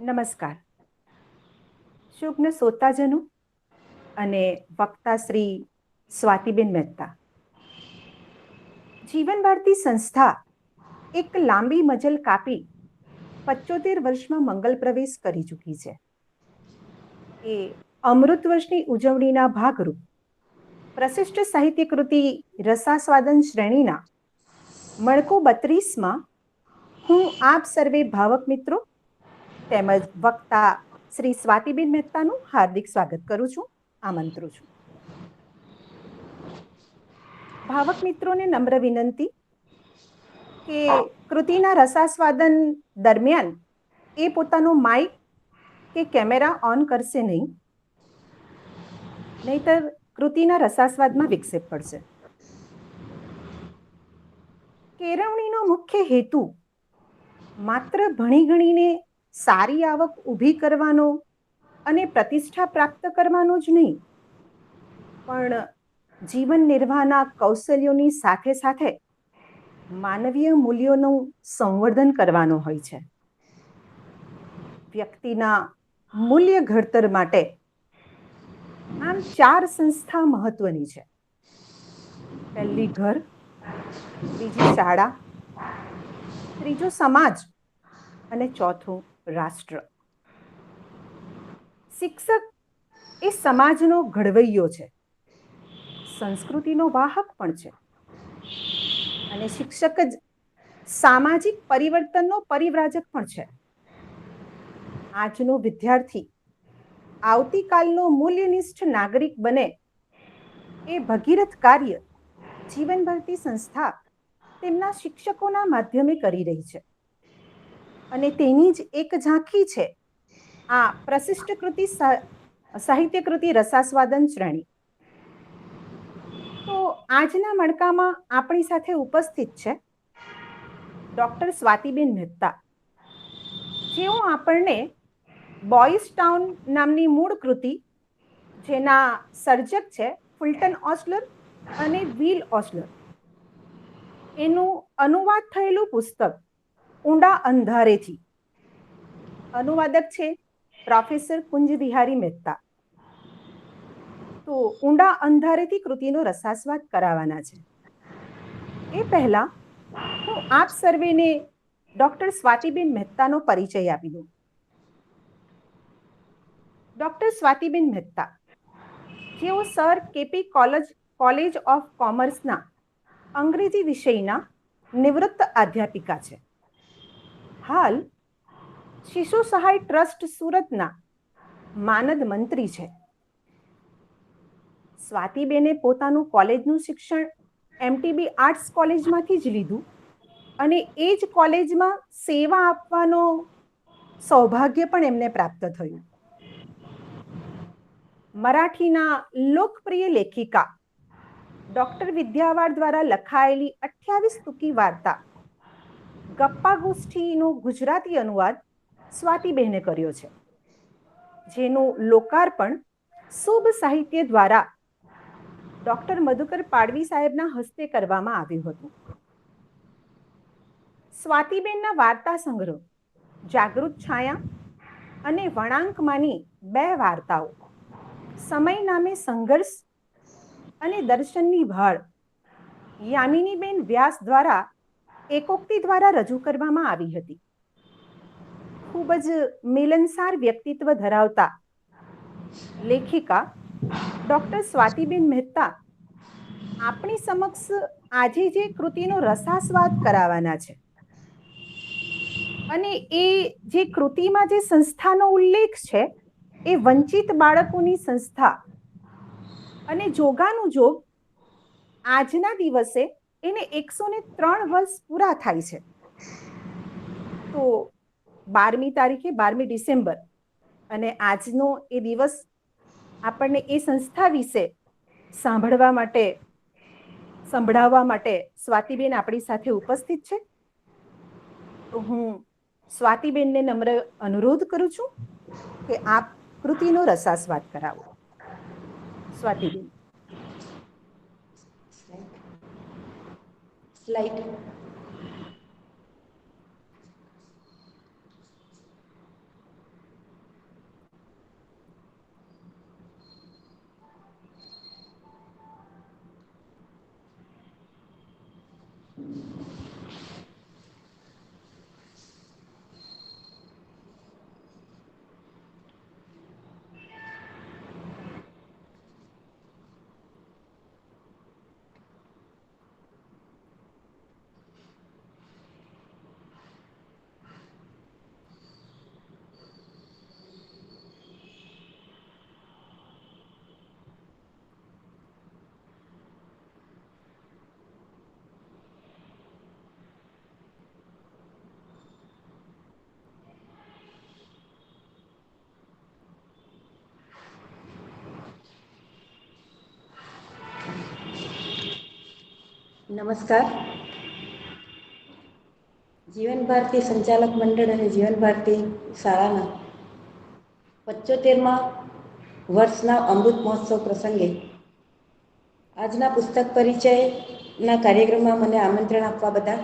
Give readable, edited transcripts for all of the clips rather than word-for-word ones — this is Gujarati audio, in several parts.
નમસ્કાર. શુભ્ન શ્રોતાજનો અને વક્તા શ્રી સ્વાતિબેન મહેતા. જીવન ભારતી સંસ્થા એક લાંબી મજલ કાપી 75 વર્ષમાં મંગલ પ્રવેશ કરી ચૂકી છે. એ અમૃત વર્ષની ઉજવણીના ભાગરૂપ પ્રશિષ્ટ સાહિત્ય કૃતિ રસાસ્વાદન શ્રેણીના મણકો 32માં હું આપ સર્વે ભાવક મિત્રો તેમજ વક્તા શ્રી સ્વાતિબેન મહેતાનું હાર્દિક સ્વાગત કરું છું, આમંત્રું છું. ભાવક મિત્રોને નમ્ર વિનંતી કે કૃતિના રસાસ્વાદન દરમિયાન એ પોતાનો માઇક કે કેમેરા ઓન કરશે નહીં, નહીતર કૃતિના રસાસ્વાદમાં વિક્ષેપ પડશે. કેળવણીનો મુખ્ય હેતુ માત્ર ભણી ગણીને સારી આવક ઊભી કરવાનો અને પ્રતિષ્ઠા પ્રાપ્ત કરવાનો જ નહીં, પણ જીવન નિર્વાહના કૌશલ્યોની સાથે સાથે માનવીય મૂલ્યોનું સંવર્ધન કરવાનો હોય છે. વ્યક્તિના મૂલ્ય ઘડતર માટે આમ 4 સંસ્થા મહત્વની છે. પહેલી ઘર, બીજી શાળા, ત્રીજું સમાજ અને ચોથું રાષ્ટ્ર. શિક્ષક એ સમાજનો ઘડવૈયો છે, સંસ્કૃતિનો વાહક પણ છે અને શિક્ષક જ સામાજિક પરિવર્તનનો પરિવ્રાજક પણ છે. આજનો વિદ્યાર્થી આવતીકાલનો મૂલ્યનિષ્ઠ નાગરિક બને એ ભગીરથ કાર્ય જીવન ભારતી સંસ્થા તેમના શિક્ષકોના માધ્યમે કરી રહી છે અને તેની જ એક ઝાંખી છે આ પ્રશિષ્ટ કૃતિ સાહિત્ય કૃતિ રસાસ્વાદન શ્રેણી. તો આજના મણકામાં આપણી સાથે ઉપસ્થિત છે ડૉક્ટર સ્વાતિબેન મહેતા, જેઓ આપણને બોયઝ ટાઉન નામની મૂળ કૃતિ, જેના સર્જક છે ફુલટન ઓસ્લર અને વિલ ઓસ્લર, એનું અનુવાદ થયેલું પુસ્તક ઊંડા અંધારેથી, અનુવાદક છે પ્રોફેસર કુંજ બિહારી મહેતા. તો ઊંડા અંધારેથી કૃતિનો રસાસ્વાદ કરાવવાના છે. એ પહેલા હું આપ સર્વેને ડૉક્ટર સ્વાતિબેન મહેતાનો પરિચય આપી દઉં. ડૉક્ટર સ્વાતિબેન મહેતા, જેઓ સર કેપી કોલેજ ઓફ કોમર્સના અંગ્રેજી વિષયના નિવૃત્ત અધ્યાપિકા છે. હાલ શિશુ સહાય ટ્રસ્ટ સુરતના માનદ મંત્રી છે. સ્વાતિબેને પોતાનું કોલેજનું શિક્ષણ એમટીબી આર્ટ્સ કોલેજમાંથી જ લીધું અને એ જ કોલેજમાં સેવા આપવાનો સૌભાગ્ય પણ એમને પ્રાપ્ત થયું. મરાઠીના લોકપ્રિય લેખિકા ડૉક્ટર વિદ્યાવાડ દ્વારા લખાયેલી 28 ટૂંકી વાર્તા ગપ્પા ગોષ્ઠીનો ગુજરાતી અનુવાદ સ્વાતિબેને કર્યો છે, જેનું લોકાર્પણ શુભ સાહિત્ય દ્વારા ડૉક્ટર મધુકર પાડવી સાહેબના હસ્તે કરવામાં આવ્યું હતું. સ્વાતિબેનના વાર્તા સંગ્રહ જાગૃત છાયા અને વળાંકમાંની 2 વાર્તાઓ સમય નામે સંઘર્ષ અને દર્શનની ભાળ યામિનીબેન વ્યાસ દ્વારા એકોક્તિ દ્વારા રજૂ કરવામાં આવી હતી. ખૂબ જ મિલનસાર વ્યક્તિત્વ ધરાવતા લેખિકા ડૉક્ટર સ્વાતિબેન મહેતા આપણી સમક્ષ આજે જે કૃતિનો રસાસ્વાદ કરાવવાના છે અને એ જે કૃતિમાં જે સંસ્થાનો ઉલ્લેખ છે એ વંચિત બાળકોની સંસ્થા અને જોગાનું જોગ આજના દિવસે એને 103 વર્ષ પૂરા થાય છે. તો 12મી તારીખે 12મી ડિસેમ્બર અને આજનો એ દિવસ આપણને એ સંસ્થા વિશે સંભળાવવા માટે સ્વાતિબેન આપણી સાથે ઉપસ્થિત છે. તો હું સ્વાતિબેનને નમ્ર અનુરોધ કરું છું કે આપ કૃતિનો રસાસ્વાદ કરાવો. સ્વાતિબેન. સ્લાઇડ. નમસ્કાર. જીવન ભારતી સંચાલક મંડળ અને જીવન ભારતી શાળાના 75મા વર્ષના અમૃત મહોત્સવ પ્રસંગે આજના પુસ્તક પરિચયના કાર્યક્રમમાં મને આમંત્રણ આપવા બદલ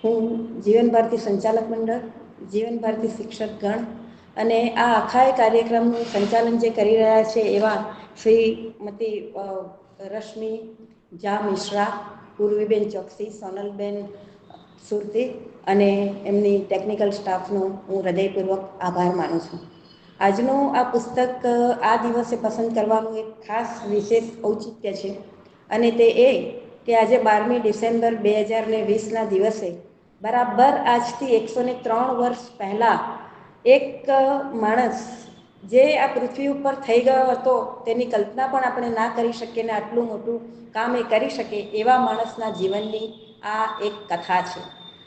હું જીવન ભારતી સંચાલક મંડળ, જીવન ભારતી શિક્ષકગણ અને આ આખા કાર્યક્રમનું સંચાલન જે કરી રહ્યા છે એવા શ્રીમતી રશ્મિ જા મિશ્રા, પૂર્વીબેન ચોકસી, સોનલબેન સુરતી અને એમની ટેકનિકલ સ્ટાફનો હું હૃદયપૂર્વક આભાર માનું છું. આજનું આ પુસ્તક આ દિવસે પસંદ કરવાનું એક ખાસ વિશેષ ઔચિત્ય છે અને તે એ કે આજે 12મી ડિસેમ્બર 2020ના દિવસે બરાબર આજથી 103 વર્ષ પહેલાં એક માણસ જે આ પૃથ્વી ઉપર થઈ ગયો હતો તેની કલ્પના પણ આપણે ના કરી શકીએ ને આટલું મોટું કામ એ કરી શકે એવા માણસના જીવનની આ એક કથા છે.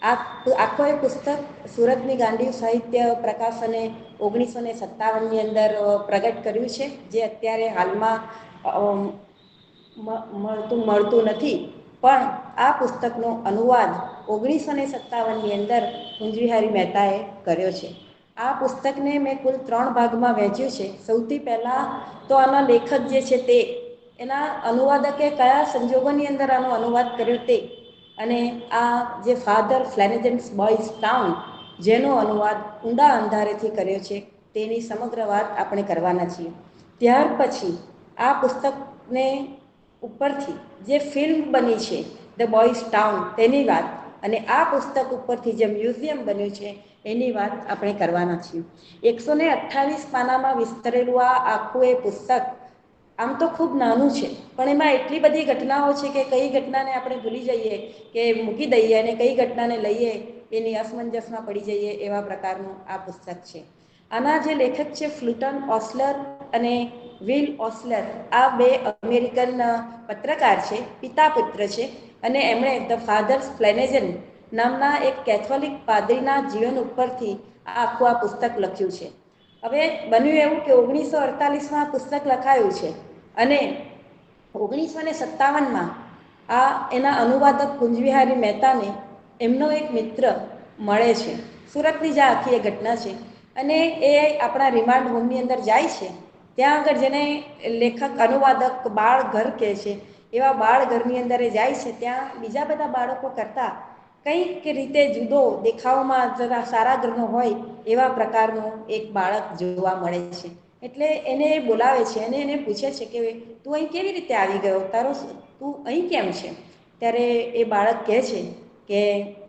આ આખો એ પુસ્તક સુરતની ગાંધી સાહિત્ય પ્રકાશને 1957ની અંદર પ્રગટ કર્યું છે, જે અત્યારે હાલમાં મળતું નથી. પણ આ પુસ્તકનો અનુવાદ 1957ની અંદર કુંજવિહારી મહેતાએ કર્યો છે. આ પુસ્તકને મેં કુલ 3 ભાગમાં વહેંચ્યું છે. સૌથી પહેલાં તો આના લેખક જે છે તે એના અનુવાદકે કયા સંજોગોની અંદર આનો અનુવાદ કર્યો તે, અને આ જે ફાધર ફ્લેનેગન્સ બોયઝ ટાઉન જેનો અનુવાદ ઊંડા અંધારેથી કર્યો છે તેની સમગ્ર વાત આપણે કરવાના છીએ. ત્યાર પછી આ પુસ્તકને ઉપરથી જે ફિલ્મ બની છે ધ બોયઝ ટાઉન તેની વાત, અને આ પુસ્તક ઉપરથી જે મ્યુઝિયમ બન્યું છે એની વાત આપણે કરવાના છીએ. 128 પાનામાં વિસ્તરેલું આ આખું એ પુસ્તક આમ તો ખૂબ નાનું છે, પણ એમાં એટલી બધી ઘટનાઓ છે કે કઈ ઘટનાને આપણે ભૂલી જઈએ કે મૂકી દઈએ અને કઈ ઘટનાને લઈએ એની અસમંજસમાં પડી જઈએ એવા પ્રકારનું આ પુસ્તક છે. આના જે લેખક છે ફ્લુટન ઓસ્લર અને વિલ ઓસ્લર, આ 2 અમેરિકન પત્રકાર છે, પિતા પુત્ર છે, અને એમણે ધ ફાધર્સ ફ્લેનેગન નામના એક કેથોલિક પાદરીના જીવન ઉપરથી આ આખું આ પુસ્તક લખ્યું છે. હવે બન્યું એવું કે 1948માં આ પુસ્તક લખાયું છે અને 1957માં આ એના અનુવાદક કુંજવિહારી મહેતાને એમનો એક મિત્ર મળે છે. સુરતની જ આખી એ ઘટના છે અને એ આપણા રિમાન્ડ હોમની અંદર જાય છે. ત્યાં આગળ જેને લેખક અનુવાદક બાળ ઘર કહે છે એવા બાળ ઘરની અંદર એ જાય છે. ત્યાં બીજા બધા બાળકો કરતાં કંઈક રીતે જુદો દેખાવમાં જરા સારા ઘરનો હોય એવા પ્રકારનું એક બાળક જોવા મળે છે. એટલે એને બોલાવે છે અને એને પૂછે છે કે તું અહીં કેવી રીતે આવી ગયો, તું અહીં કેમ છે? ત્યારે એ બાળક કહે છે કે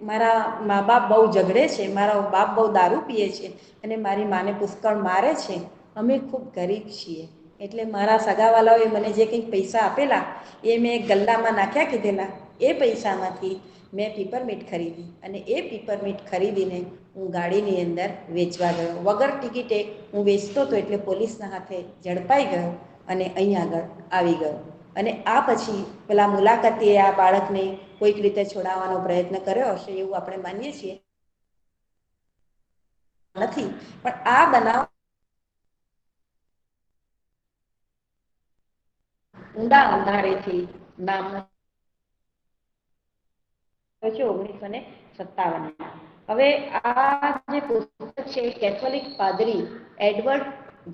મારા મા બાપ બહુ ઝઘડે છે, મારા બાપ બહુ દારૂ પીએ છે અને મારી માને પુષ્કળ મારે છે, અમે ખૂબ ગરીબ છીએ, એટલે મારા સગાવાલાઓએ મને જે કંઈક પૈસા આપેલા એ મેં ગલ્લામાં નાખ્યા કીધેલા, એ પૈસામાંથી મેં પીપરમીન્ટ ખરીદી અને એ પીપરમીન્ટ ખરીદીને હું ગાડીની અંદર વેચવા ગયો. વગર ટિકિટે હું વેચતો હતો એટલે પોલીસના હાથે ઝડપાઈ ગયો અને અહીં આગળ આવી ગયો. અને આ પછી પેલા મુલાકાતીએ આ બાળકને કોઈક રીતે છોડાવવાનો પ્રયત્ન કર્યો હશે એવું આપણે માનીએ છીએ. નથી, પણ આ બનાવ ઊંડા અંધારેથી નામનો 1957. હવે આ જે પુસ્તક છે કેથોલિક પાદરી એડવર્ડ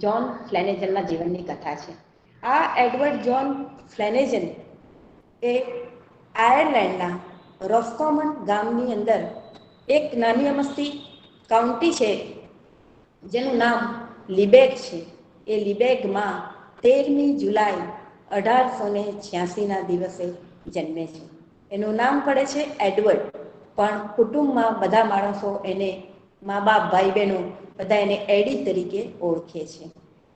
જ્હોન ફ્લેનેગનના જીવનની કથા છે. આ એડવર્ડ જ્હોન ફ્લેનેગન એ આયર્લેન્ડના રોસ્કોમન ગામની અંદર એક નાની અમસ્તી કાઉન્ટી છે જેનું નામ લિબેક છે. એ લિબેકમાં 13મી જુલાઈ 1886ના દિવસે જન્મે છે. એનું નામ પડે છે એડવર્ડ, પણ કુટુંબમાં બધા માણસો એને, મા બાપ ભાઈ બહેનો બધા એને એડી તરીકે ઓળખે છે.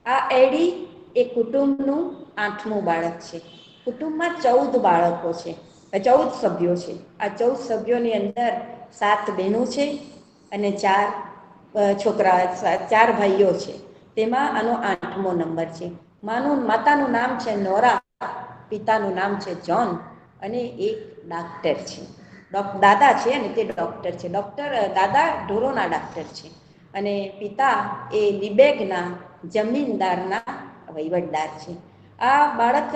આ એડી એ કુટુંબનું 8મું બાળક છે. કુટુંબમાં 14 બાળકો છે, 14 સભ્યો છે. આ 14 સભ્યોની અંદર 7 બહેનો છે અને 4 છોકરા, 4 ભાઈઓ છે. તેમાં આનો 8મો નંબર છે. માતાનું નામ છે નોરા, પિતાનું નામ છે જ્હોન અને એક ડાક્ટર છે. દાદા છે અને તે ડૉક્ટર છે. દાદા ઢોરોના ડાક્ટર છે અને પિતા એ લિબેગના જમીનદારના વહીવટદાર છે. આ બાળક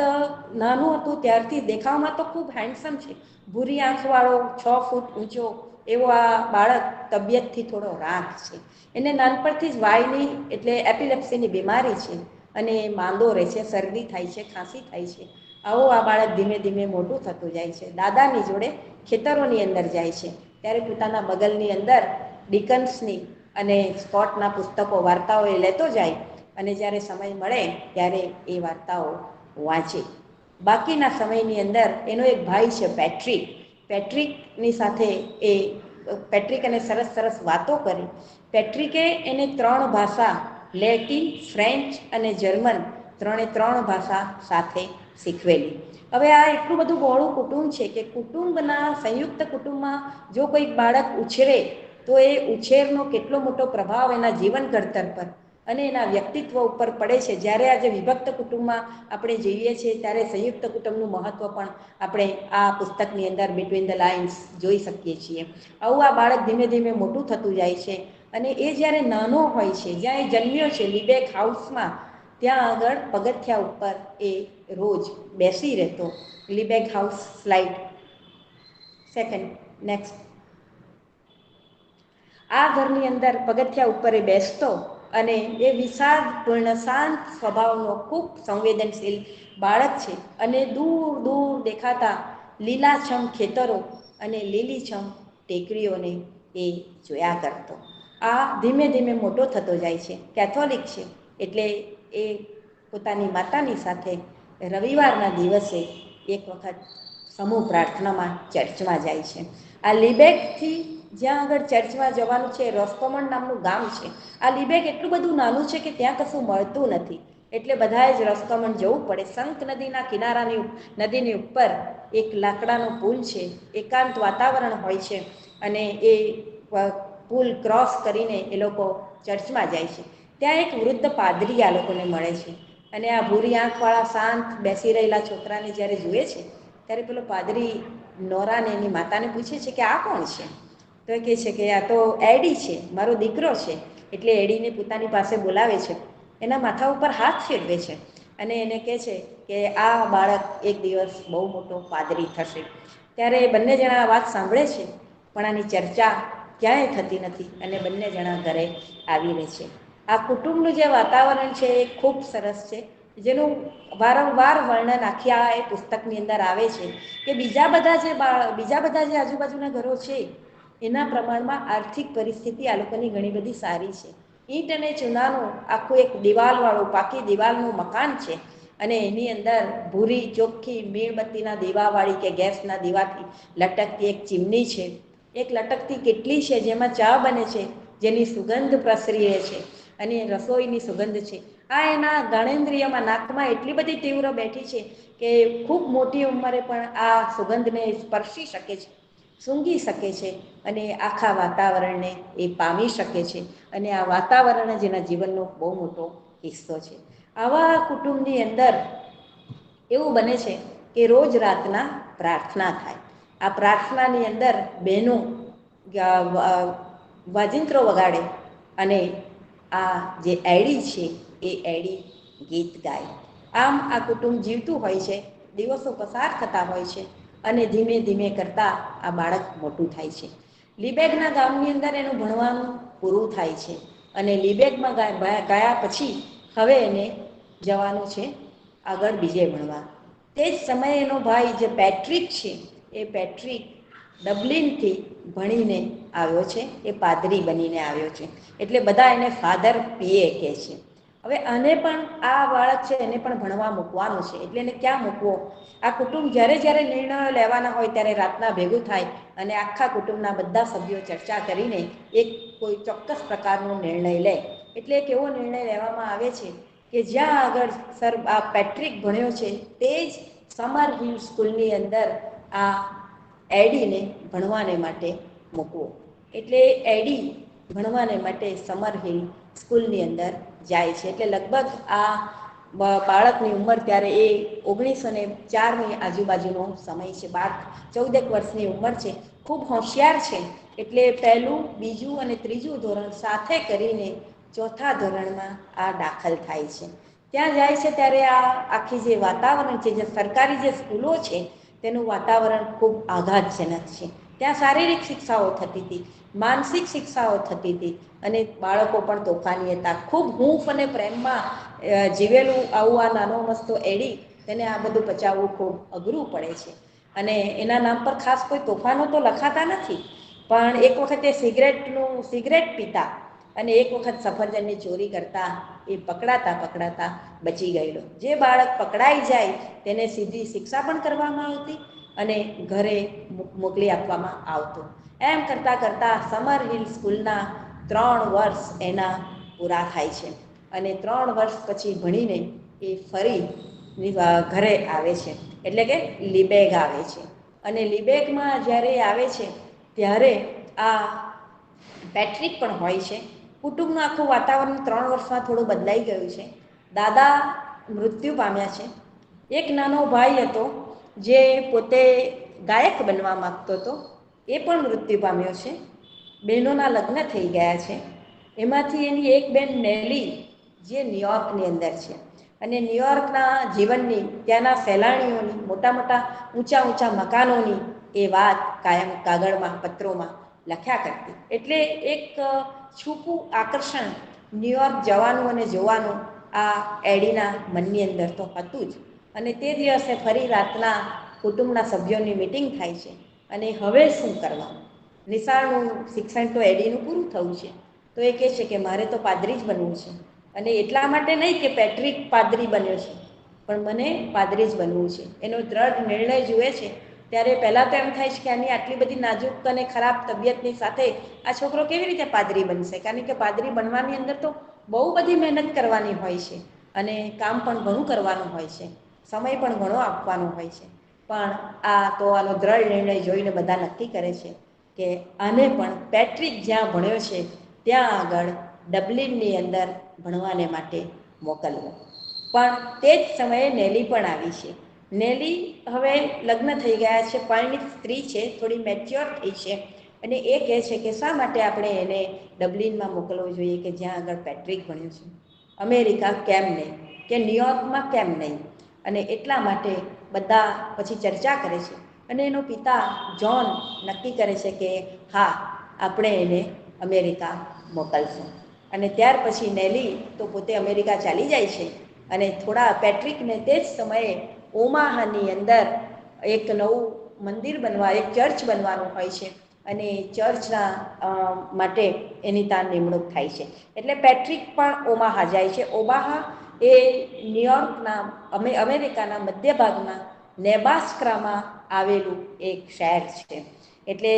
નાનું હતું ત્યારથી દેખાવમાં તો ખૂબ હેન્ડસમ છે, ભૂરી આંખવાળો, 6 ફૂટ ઊંચો એવો આ બાળક તબિયતથી થોડો રાખ છે. એને નાનપણથી જ વાયની એટલે એપિલેપ્સીની બીમારી છે અને માંદો રહે છે, શરદી થાય છે, ખાંસી થાય છે. આવું આ બાળક ધીમે ધીમે મોટું થતું જાય છે. દાદાની જોડે ખેતરોની અંદર જાય છે ત્યારે પોતાના બગલની અંદર ડિકન્સની અને સ્કોટના પુસ્તકો, વાર્તાઓ એ લેતો જાય અને જ્યારે સમય મળે ત્યારે એ વાર્તાઓ વાંચે. બાકીના સમયની અંદર એનો એક ભાઈ છે પેટ્રિકની સાથે પેટ્રિક એને સરસ સરસ વાતો કરી. પેટ્રિકે એને 3 ભાષા, લેટિન, ફ્રેન્ચ અને જર્મન, 3 ભાષા સાથે શીખવેલી. હવે આ એટલું બધું બહોળું કુટુંબ છે કે કુટુંબના, સંયુક્ત કુટુંબમાં જો કોઈ બાળક ઉછરે તો એ ઉછેરનો કેટલો મોટો પ્રભાવ એના જીવન ઘડતર પર અને એના વ્યક્તિત્વ ઉપર પડે છે. જ્યારે આજે વિભક્ત કુટુંબમાં આપણે જોઈએ છીએ ત્યારે સંયુક્ત કુટુંબનું મહત્ત્વ પણ આપણે આ પુસ્તકની અંદર બિટવીન ધ લાઇન્સ જોઈ શકીએ છીએ. આવું આ બાળક ધીમે ધીમે મોટું થતું જાય છે અને એ જ્યારે નાનો હોય છે, જ્યાં એ જન્મ્યો છે લિબેક હાઉસમાં, ત્યાં આગળ પગથિયા ઉપર એ રોજ બેસી રહેતો. લિબેક હાઉસ, સ્લાઇડ સેકન્ડ, નેક્સ્ટ. આ ઘરની અંદર પગથિયા ઉપર એ બેસતો અને એ વિષાદપૂર્ણ, શાંત સ્વભાવનો, ખૂબ સંવેદનશીલ બાળક છે અને દૂર દૂર દેખાતા લીલાછમ ખેતરો અને લીલીછમ ટેકરીઓને એ જોયા કરતો. આ ધીમે ધીમે મોટો થતો જાય છે. કેથોલિક છે એટલે એ પોતાની માતાની સાથે રવિવારના દિવસે એક વખત સમૂહ પ્રાર્થનામાં ચર્ચમાં જાય છે. આ લિબેકથી જ્યાં આગળ ચર્ચમાં જવાનું છે, રોસ્કોમન્ડ નામનું ગામ છે. આ લિબેક એટલું બધું નાનું છે કે ત્યાં કશું મળતું નથી, એટલે બધાએ જ રોસ્કોમન્ડ જવું પડે. સંક નદીના નદીની ઉપર એક લાકડાનો પુલ છે, એકાંત વાતાવરણ હોય છે અને એ પુલ ક્રોસ કરીને એ લોકો ચર્ચમાં જાય છે. ત્યાં એક વૃદ્ધ પાદરી આ લોકોને મળે છે અને આ ભૂરી આંખવાળા શાંત બેસી રહેલા છોકરાને જ્યારે જુએ છે ત્યારે પેલો પાદરી નોરાને એની માતાને પૂછે છે કે આ કોણ છે? તો એ કહે છે કે આ તો એડી છે, મારો દીકરો છે. એટલે એડીને પોતાની પાસે બોલાવે છે, એના માથા ઉપર હાથ ફેરવે છે અને એને કહે છે કે આ બાળક એક દિવસ બહુ મોટો પાદરી થશે. ત્યારે એ બંને જણા આ વાત સાંભળે છે પણ આની ચર્ચા ક્યાંય થતી નથી અને બંને જણા ઘરે આવી રહે છે. આ કુટુંબનું જે વાતાવરણ છે એ ખૂબ સરસ છે, જેનું વારંવાર વર્ણન આખી આ એ પુસ્તકની અંદર આવે છે કે બીજા બધા જે આજુબાજુના ઘરો છે એના પ્રમાણમાં આર્થિક પરિસ્થિતિ આ લોકોની ઘણી બધી સારી છે. ઈંટ અને ચૂનાનું આખું એક દિવાલવાળું, પાકી દિવાલનું મકાન છે અને એની અંદર ભૂરી ચોખ્ખી મીણબત્તીના દીવાવાળી કે ગેસના દીવાથી લટકતી એક ચીમની છે. એક લટકતી કેટલી છે જેમાં ચા બને છે, જેની સુગંધ પ્રસરી રહે છે અને રસોઈની સુગંધ છે. આ એના જ્ઞાનેન્દ્રિયમાં, નાકમાં એટલી બધી તીવ્ર બેઠી છે કે ખૂબ મોટી ઉંમરે પણ આ સુગંધને સ્પર્શી શકે છે, સૂંઘી શકે છે અને આખા વાતાવરણને એ પામી શકે છે અને આ વાતાવરણ જ એના જીવનનો બહુ મોટો હિસ્સો છે. આવા કુટુંબની અંદર એવું બને છે કે રોજ રાતના પ્રાર્થના થાય. આ પ્રાર્થનાની અંદર બહેનો વાજિંત્રો વગાડે અને આ જે એડી છે એ એડી ગીત ગાય. આમ આ કુટુંબ જીવતું હોય છે, દિવસો પસાર થતા હોય છે અને ધીમે ધીમે કરતાં આ બાળક મોટું થાય છે. લિબેગના ગામની અંદર એનું ભણવાનું પૂરું થાય છે અને લિબેગમાં ગયા પછી હવે એને જવાનું છે આગળ બીજે ભણવા. તે જ સમયે એનો ભાઈ જે પેટ્રિક છે એ પેટ્રિક ડબલિનથી ભણીને આવ્યો છે, એ પાદરી બનીને આવ્યો છે. એટલે બધા એને ફાધર પીએ કહે છે. હવે આને પણ આ બાળક છે એને પણ ભણવા મૂકવાનું છે, એટલે એને ક્યાં મૂકવો? આ કુટુંબ જ્યારે જ્યારે નિર્ણયો લેવાના હોય ત્યારે રાતના ભેગું થાય અને આખા કુટુંબના બધા સભ્યો ચર્ચા કરીને એક કોઈ ચોક્કસ પ્રકારનો નિર્ણય લે. એટલે એક એવો નિર્ણય લેવામાં આવે છે કે જ્યાં આગળ સર આ પેટ્રિક ભણ્યો છે તે જ સમર હિલ સ્કૂલની અંદર આ એડીને ભણવાને માટે મૂકવો. એટલે એડી ભણવાને માટે સમર હિલ સ્કૂલની અંદર જાય છે. એટલે લગભગ આ બાળકની ઉંમર ત્યારે એ 1904ની આજુબાજુનો સમય છે. 14 વર્ષની ઉંમર છે. ખૂબ હોશિયાર છે. એટલે પહેલું, બીજું અને ત્રીજું ધોરણ સાથે કરીને ચોથા ધોરણમાં આ દાખલ થાય છે. ત્યાં જાય છે ત્યારે આ આખી જે વાતાવરણ છે, જે સરકારી જે સ્કૂલો છે તેનું વાતાવરણ ખૂબ આઘાતજનક છે. ત્યાં શારીરિક શિક્ષાઓ થતી હતી, માનસિક શિક્ષાઓ થતી હતી અને બાળકો પણ તોફાની હતા. ખૂબ હૂંફ અને પ્રેમમાં જીવેલું આવું આ નાનો મસ્તો એડી, તેને આ બધું પચાવવું ખૂબ અઘરું પડે છે. અને એના નામ પર ખાસ કોઈ તોફાનો તો લખાતા નથી, પણ એક વખતે સિગરેટ પીતા અને એક વખત સફરજનની ચોરી કરતા એ પકડાતા બચી ગયેલો. જે બાળક પકડાઈ જાય તેને સીધી શિક્ષા પણ કરવામાં આવતી અને ઘરે મોકલી આપવામાં આવતું. એમ કરતાં કરતાં સમર હિલ સ્કૂલના 3 વર્ષ એના પૂરા થાય છે અને 3 વર્ષ પછી ભણીને એ ફરી ઘરે આવે છે, એટલે કે લીબેગ આવે છે. અને લીબેગમાં જ્યારે આવે છે ત્યારે આ પેટ્રિક પણ હોય છે. કુટુંબનું આખું વાતાવરણ 3 વર્ષમાં થોડું બદલાઈ ગયું છે. દાદા મૃત્યુ પામ્યા છે. એક નાનો ભાઈ હતો જે પોતે ગાયક બનવા માગતો હતો, એ પણ મૃત્યુ પામ્યો છે. બહેનોના લગ્ન થઈ ગયા છે. એમાંથી એની એક બેન નેલી, જે ન્યુયોર્કની અંદર છે અને ન્યુયોર્કના જીવનની, ત્યાંના સહેલાણીઓની, મોટા મોટા ઊંચા મકાનોની એ વાત કાયમ કાગળમાં, પત્રોમાં લખ્યા કરતી. એટલે એક છૂપું આકર્ષણ ન્યુયોર્ક જવાનું અને જોવાનું આ એડીના મનની અંદર તો હતું જ. અને તે દિવસે ફરી રાતના કુટુંબના સભ્યોની મિટિંગ થાય છે અને હવે શું કરવાનું? નિશાળનું શિક્ષણ તો એડીનું પૂરું થયું છે, તો એ કહે છે કે મારે તો પાદરી જ બનવું છે. અને એટલા માટે નહીં કે પેટ્રિક પાદરી બન્યો છે, પણ મને પાદરી જ બનવું છે. એનો દ્રઢ નિર્ણય જુએ છે ત્યારે પહેલાં તો એમ થાય છે કે આની આટલી બધી નાજુક અને ખરાબ તબિયતની સાથે આ છોકરો કેવી રીતે પાદરી બનશે? કારણ કે પાદરી બનવાની અંદર તો બહુ બધી મહેનત કરવાની હોય છે અને કામ પણ ઘણું કરવાનું હોય છે, સમય પણ ઘણો આપવાનો હોય છે. પણ આનો દ્રઢ નિર્ણય જોઈને બધા નક્કી કરે છે કે આને પણ પેટ્રિક જ્યાં ભણ્યો છે ત્યાં આગળ ડબલિનની અંદર ભણવાને માટે મોકલવો. પણ તે જ સમયે નેલી પણ આવી છે. નેલી હવે લગ્ન થઈ ગયા છે, પરિણીત સ્ત્રી છે, થોડી મેચ્યોર થઈ છે અને એ કહે છે કે શા માટે આપણે એને ડબલિનમાં મોકલવો જોઈએ કે જ્યાં આગળ પેટ્રિક ભણ્યો છે? અમેરિકા કેમ નહીં? કે ન્યુયોર્કમાં કેમ નહીં? અને એટલા માટે બધા પછી ચર્ચા કરે છે અને એનો પિતા જ્હોન નક્કી કરે છે કે હા, આપણે એને અમેરિકા મોકલશું. અને ત્યાર પછી નેલી તો પોતે અમેરિકા ચાલી જાય છે અને થોડા પેટ્રિકને તે જ સમયે ઓમાહાની અંદર એક નવું મંદિર બનવા, એક ચર્ચ બનવાનું હોય છે અને ચર્ચના માટે એની ત્યાં નિમણૂક થાય છે. એટલે પેટ્રિક પણ ઓમાહા જાય છે. ઓમાહા એ ન્યુયોર્કના, અમેરિકાના મધ્ય ભાગના નેબ્રાસ્કામાં આવેલું એક શહેર છે. એટલે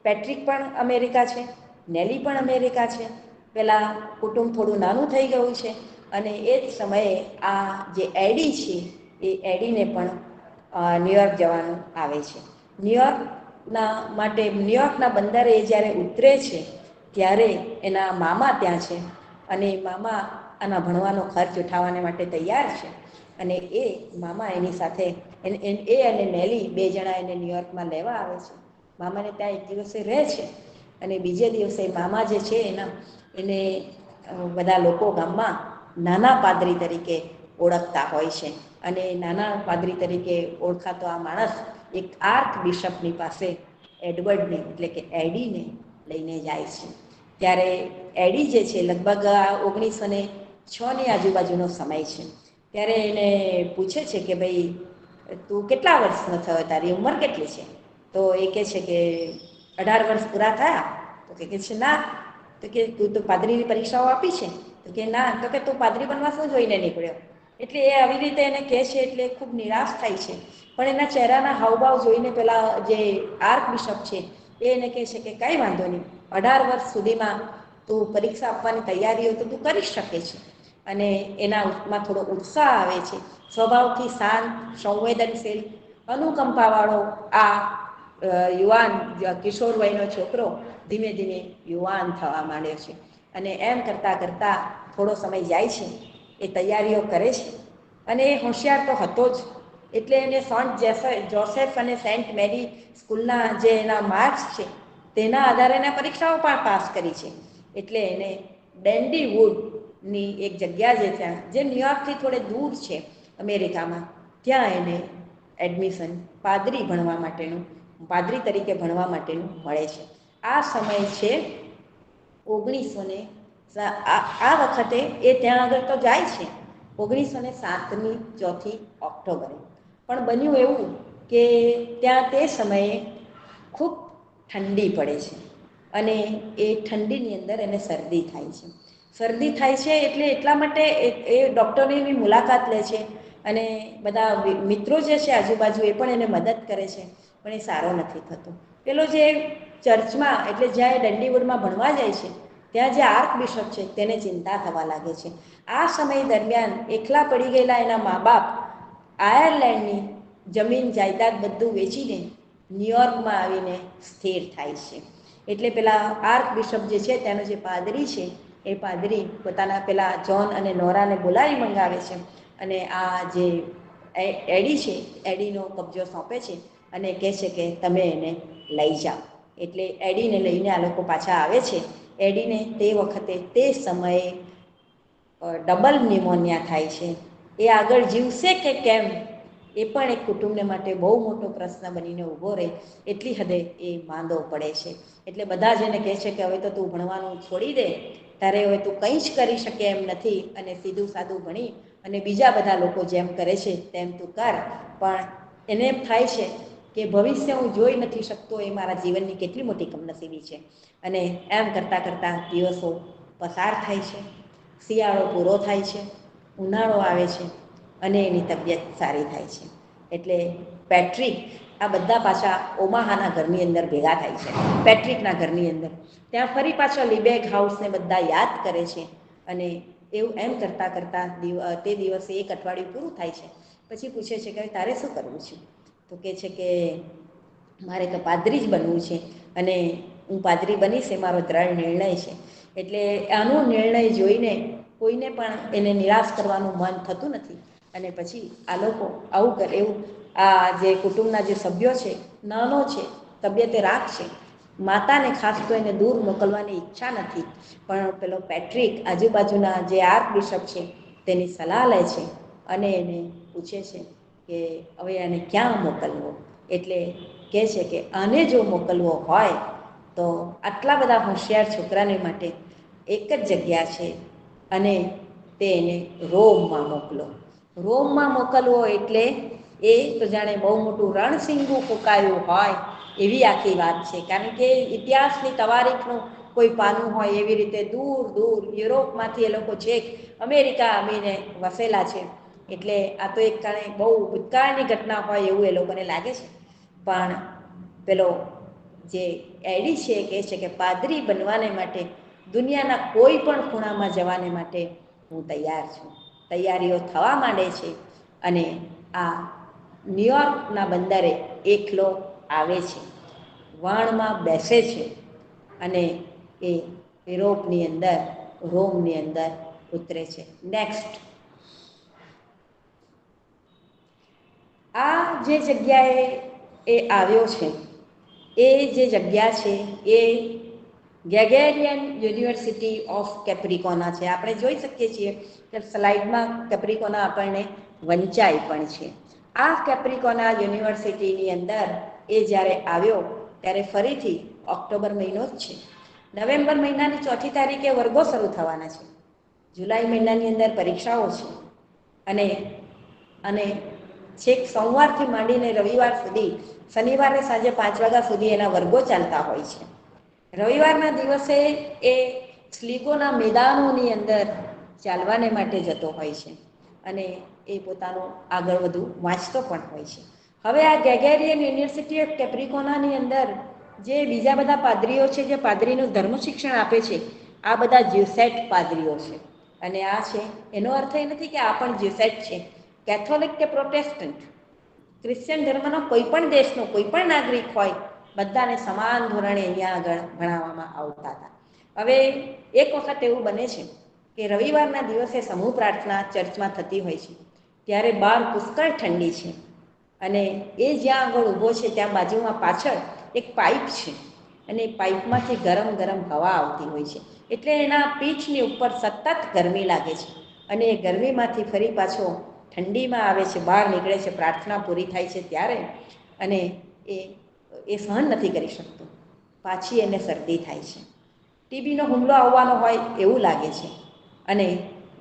પેટ્રિક પણ અમેરિકા છે, નેલી પણ અમેરિકા છે. પેલા કુટુંબ થોડું નાનું થઈ ગયું છે અને એ જ સમયે આ જે એડી છે એ એડીને પણ ન્યુયોર્ક જવાનું આવે છે. ન્યુયોર્કના બંદરે એ જ્યારે ઉતરે છે ત્યારે એના મામા ત્યાં છે અને મામા આના ભણવાનો ખર્ચ ઉઠાવવાને માટે તૈયાર છે અને એ મામા એની સાથે એ અને નેલી 2 જણા એને ન્યુયોર્કમાં લેવા આવે છે. મામાને ત્યાં એક દિવસે રહે છે અને બીજે દિવસે મામા જે છે એને બધા લોકો ગામમાં નાના પાદરી તરીકે ઓળખતા હોય છે અને નાના પાદરી તરીકે ઓળખાતો આ માણસ એક આર્ક બિશપની પાસે એડવર્ડને, એટલે કે એડીને લઈને જાય છે. ત્યારે એડી જે છે લગભગ 1906ની આજુબાજુનો સમય છે. ત્યારે એને પૂછે છે કે ભાઈ, તું કેટલા વર્ષનો થયો? તારી ઉંમર કેટલી છે? તો એ કહે છે કે 18 વર્ષ પૂરા થયા. તો કે છે ના, તો કે તું તો પાદરીની પરીક્ષાઓ આપી છે, તો તો કે ના, તો કે તું પાદરી બનવા શું જોઈને નીકળ્યો? એટલે એ આવી રીતે એને કહે છે એટલે ખૂબ નિરાશ થાય છે. પણ એના ચહેરાના હાવભાવ જોઈને પેલા જે આર્ક બિશપ છે એ એને કહે છે કે કાંઈ વાંધો નહીં, 18 વર્ષ સુધીમાં તું પરીક્ષા આપવાની તૈયારીઓ તો તું કરી શકે છે. અને એનામાં થોડો ઉત્સાહ આવે છે. સ્વભાવથી શાંત, સંવેદનશીલ, અનુકંપાવાળો આ યુવાન કિશોર વયનો છોકરો ધીમે ધીમે યુવાન થવા માંડ્યો છે. અને એમ કરતાં કરતાં થોડો સમય જાય છે, એ તૈયારીઓ કરે છે. અને એ હોશિયાર તો હતો જ, એટલે એને સેન્ટ જોસેફ અને સેન્ટ મેરી સ્કૂલના જે એના માર્ક્સ છે તેના આધારે એના પરીક્ષાઓ પણ પાસ કરી છે. એટલે એને ડેન્ડી વુડની એક જગ્યા જે ત્યાં, જે ન્યુયોર્કથી થોડે દૂર છે અમેરિકામાં, ત્યાં એને એડમિશન પાદરી ભણવા માટેનું, પાદરી તરીકે ભણવા માટેનું મળે છે. આ સમય છે 1900 આ વખતે એ ત્યાં આગળ તો જાય છે 1907ની 4 ઓક્ટોબરે. પણ બન્યું એવું કે ત્યાં તે સમયે ખૂબ ઠંડી પડે છે અને એ ઠંડીની અંદર એને શરદી થાય છે. શરદી થાય છે એટલે એટલા માટે એ ડૉક્ટરની બી મુલાકાત લે છે અને બધા મિત્રો જે છે આજુબાજુ એ પણ એને મદદ કરે છે, પણ એ સારો નથી થતો. પેલો જે ચર્ચમાં, એટલે જ્યાં એ ડંડીવુડમાં ભણવા જાય છે ત્યાં જે આર્ક બિશપ છે તેને ચિંતા થવા લાગે છે. આ સમય દરમિયાન એકલા પડી ગયેલા એના મા બાપ આયર્લેન્ડની જમીન જાયદાદ બધું વેચીને ન્યુયોર્કમાં આવીને સ્થિર થાય છે. એટલે પેલા આર્ક બિશપ જે છે ત્યાંનો જે પાદરી છે એ પાદરી પોતાના પેલા જ્હોન અને નોરાને બોલાવી મંગાવે છે અને આ જે એડી છે એડીનો કબજો સોંપે છે અને કહે છે કે તમે એને લઈ જાઓ. એટલે એડીને લઈને આ લોકો પાછા આવે છે. એડીને તે વખતે તે સમયે ડબલ ન્યુમોનિયા થાય છે. એ આગળ જીવશે કે કેમ એ પણ એક કુટુંબને માટે બહુ મોટો પ્રશ્ન બનીને ઊભો રહે, એટલી હદે એ માંદો પડે છે. એટલે બધા જ એને કહે છે કે હવે તો તું ભણવાનું છોડી દે, તારે હવે તું કંઈ જ કરી શકે એમ નથી અને સીધું સાદું ભણી અને બીજા બધા લોકો જેમ કરે છે તેમ તું કર. પણ એને એમ થાય છે કે ભવિષ્ય હું જોઈ નથી શકતો, એ મારા જીવનની કેટલી મોટી કમનસીબી છે. અને એમ કરતાં કરતાં દિવસો પસાર થાય છે. શિયાળો પૂરો થાય છે, ઉનાળો આવે છે અને એની તબિયત સારી થાય છે. એટલે પેટ્રિક આ બધા પાછા ઓમાહાના ઘરની અંદર ભેગા થાય છે, પેટ્રિકના ઘરની અંદર. ત્યાં ફરી પાછા લીબેગ હાઉસને બધા યાદ કરે છે અને એવું એમ કરતાં કરતાં તે દિવસે એક અઠવાડિયું પૂરું થાય છે. પછી પૂછે છે કે તારે શું કરવું છે? તો કહે છે કે મારે તો પાદરી જ બનવું છે અને હું પાદરી બનીશ એ મારો દ્રઢ નિર્ણય છે. એટલે આનો નિર્ણય જોઈને કોઈને પણ એને નિરાશ કરવાનું મન થતું નથી. અને પછી આ લોકો આવું કરે, એવું આ જે કુટુંબના જે સભ્યો છે, નાનો છે, તબિયતે રાખ છે, માતાને ખાસ તો એને દૂર મોકલવાની ઈચ્છા નથી, પણ પેલો પેટ્રિક આજુબાજુના જે આર્ક બિશપ છે તેની સલાહ લે છે અને એને પૂછે છે કે હવે આને ક્યાં મોકલવો. એટલે કહે છે કે આને જો મોકલવો હોય તો આટલા બધા હોશિયાર છોકરાને માટે એક જ જગ્યા છે અને તે એને રોમમાં મોકલો. રોમમાં મોકલવો એટલે એ તો જાણે બહુ મોટું રણસીંગું ફૂંકાયું હોય એવી આખી વાત છે. કારણ કે ઇતિહાસની તવારીખનું કોઈ પાનું હોય એવી રીતે દૂર દૂર યુરોપમાંથી એ લોકો છેક અમેરિકા આવીને વસેલા છે. એટલે આ તો એક કારણે બહુ ભૂતકાળની ઘટના હોય એવું એ લોકોને લાગે છે. પણ પેલો જે એડી છે એ કહે છે કે પાદરી બનવાને માટે દુનિયાના કોઈ પણ ખૂણામાં જવાને માટે હું તૈયાર છું. તૈયારીઓ થવા માંડે છે અને આ ન્યુયોર્કના બંદરે એકલો આવે છે, વહાણમાં બેસે છે અને એ યુરોપની અંદર, રોમની અંદર ઉતરે છે. નેક્સ્ટ. આ જે જગ્યાએ એ આવ્યો છે એ જે જગ્યા છે એ ગેગેરિયન યુનિવર્સિટી ઓફ કેપ્રિકોના છે. આપણે જોઈ શકીએ છીએ કે સ્લાઇડમાં કેપ્રિકોના આપણને વંચાય પણ છે. આ કેપ્રિકોના યુનિવર્સિટીની અંદર એ જ્યારે આવ્યો ત્યારે ફરીથી ઓક્ટોબર મહિનો જ છે. નવેમ્બર મહિનાની 4મી તારીખે વર્ગો શરૂ થવાના છે. જુલાઈ મહિનાની અંદર પરીક્ષાઓ છે અને છેક સોમવારથી માંડીને રવિવાર સુધી, શનિવારે સાંજે 5 વાગ્યા સુધી એના વર્ગો ચાલતા હોય છે. રવિવારના દિવસે એ સ્લીગોના મેદાનોની અંદર ચાલવાને માટે જતો હોય છે અને એ પોતાનું આગળ વધુ વાંચતો પણ હોય છે. હવે આ ગેગેરિયન યુનિવર્સિટી ઓફ કેપ્રિકોનાની અંદર જે બીજા બધા પાદરીઓ છે, જે પાદરીનું ધર્મ શિક્ષણ આપે છે, આ બધા જ્યુસેટ પાદરીઓ છે. અને આ છે એનો અર્થ એ નથી કે આ પણ જ્યુસેટ છે. કેથોલિક કે પ્રોટેસ્ટન્ટ, ક્રિશ્ચિયન ધર્મનો કોઈ પણ દેશનો કોઈ પણ નાગરિક હોય, બધાને સમાન ધોરણે અહીંયા આગળ ભણાવવામાં આવતા હતા. હવે એક વખત એવું બને છે કે રવિવારના દિવસે સમૂહ પ્રાર્થના ચર્ચમાં થતી હોય છે. ત્યારે બહાર પુષ્કળ ઠંડી છે અને એ જ્યાં આગળ ઊભો છે ત્યાં બાજુમાં પાછળ એક પાઇપ છે અને એ પાઇપમાંથી ગરમ ગરમ હવા આવતી હોય છે. એટલે એના પીઠની ઉપર સતત ગરમી લાગે છે અને એ ગરમીમાંથી ફરી પાછો ઠંડીમાં આવે છે, બહાર નીકળે છે, પ્રાર્થના પૂરી થાય છે ત્યારે, અને એ સહન નથી કરી શકતો. પાછી એને શરદી થાય છે, ટીબીનો હુમલો આવવાનો હોય એવું લાગે છે અને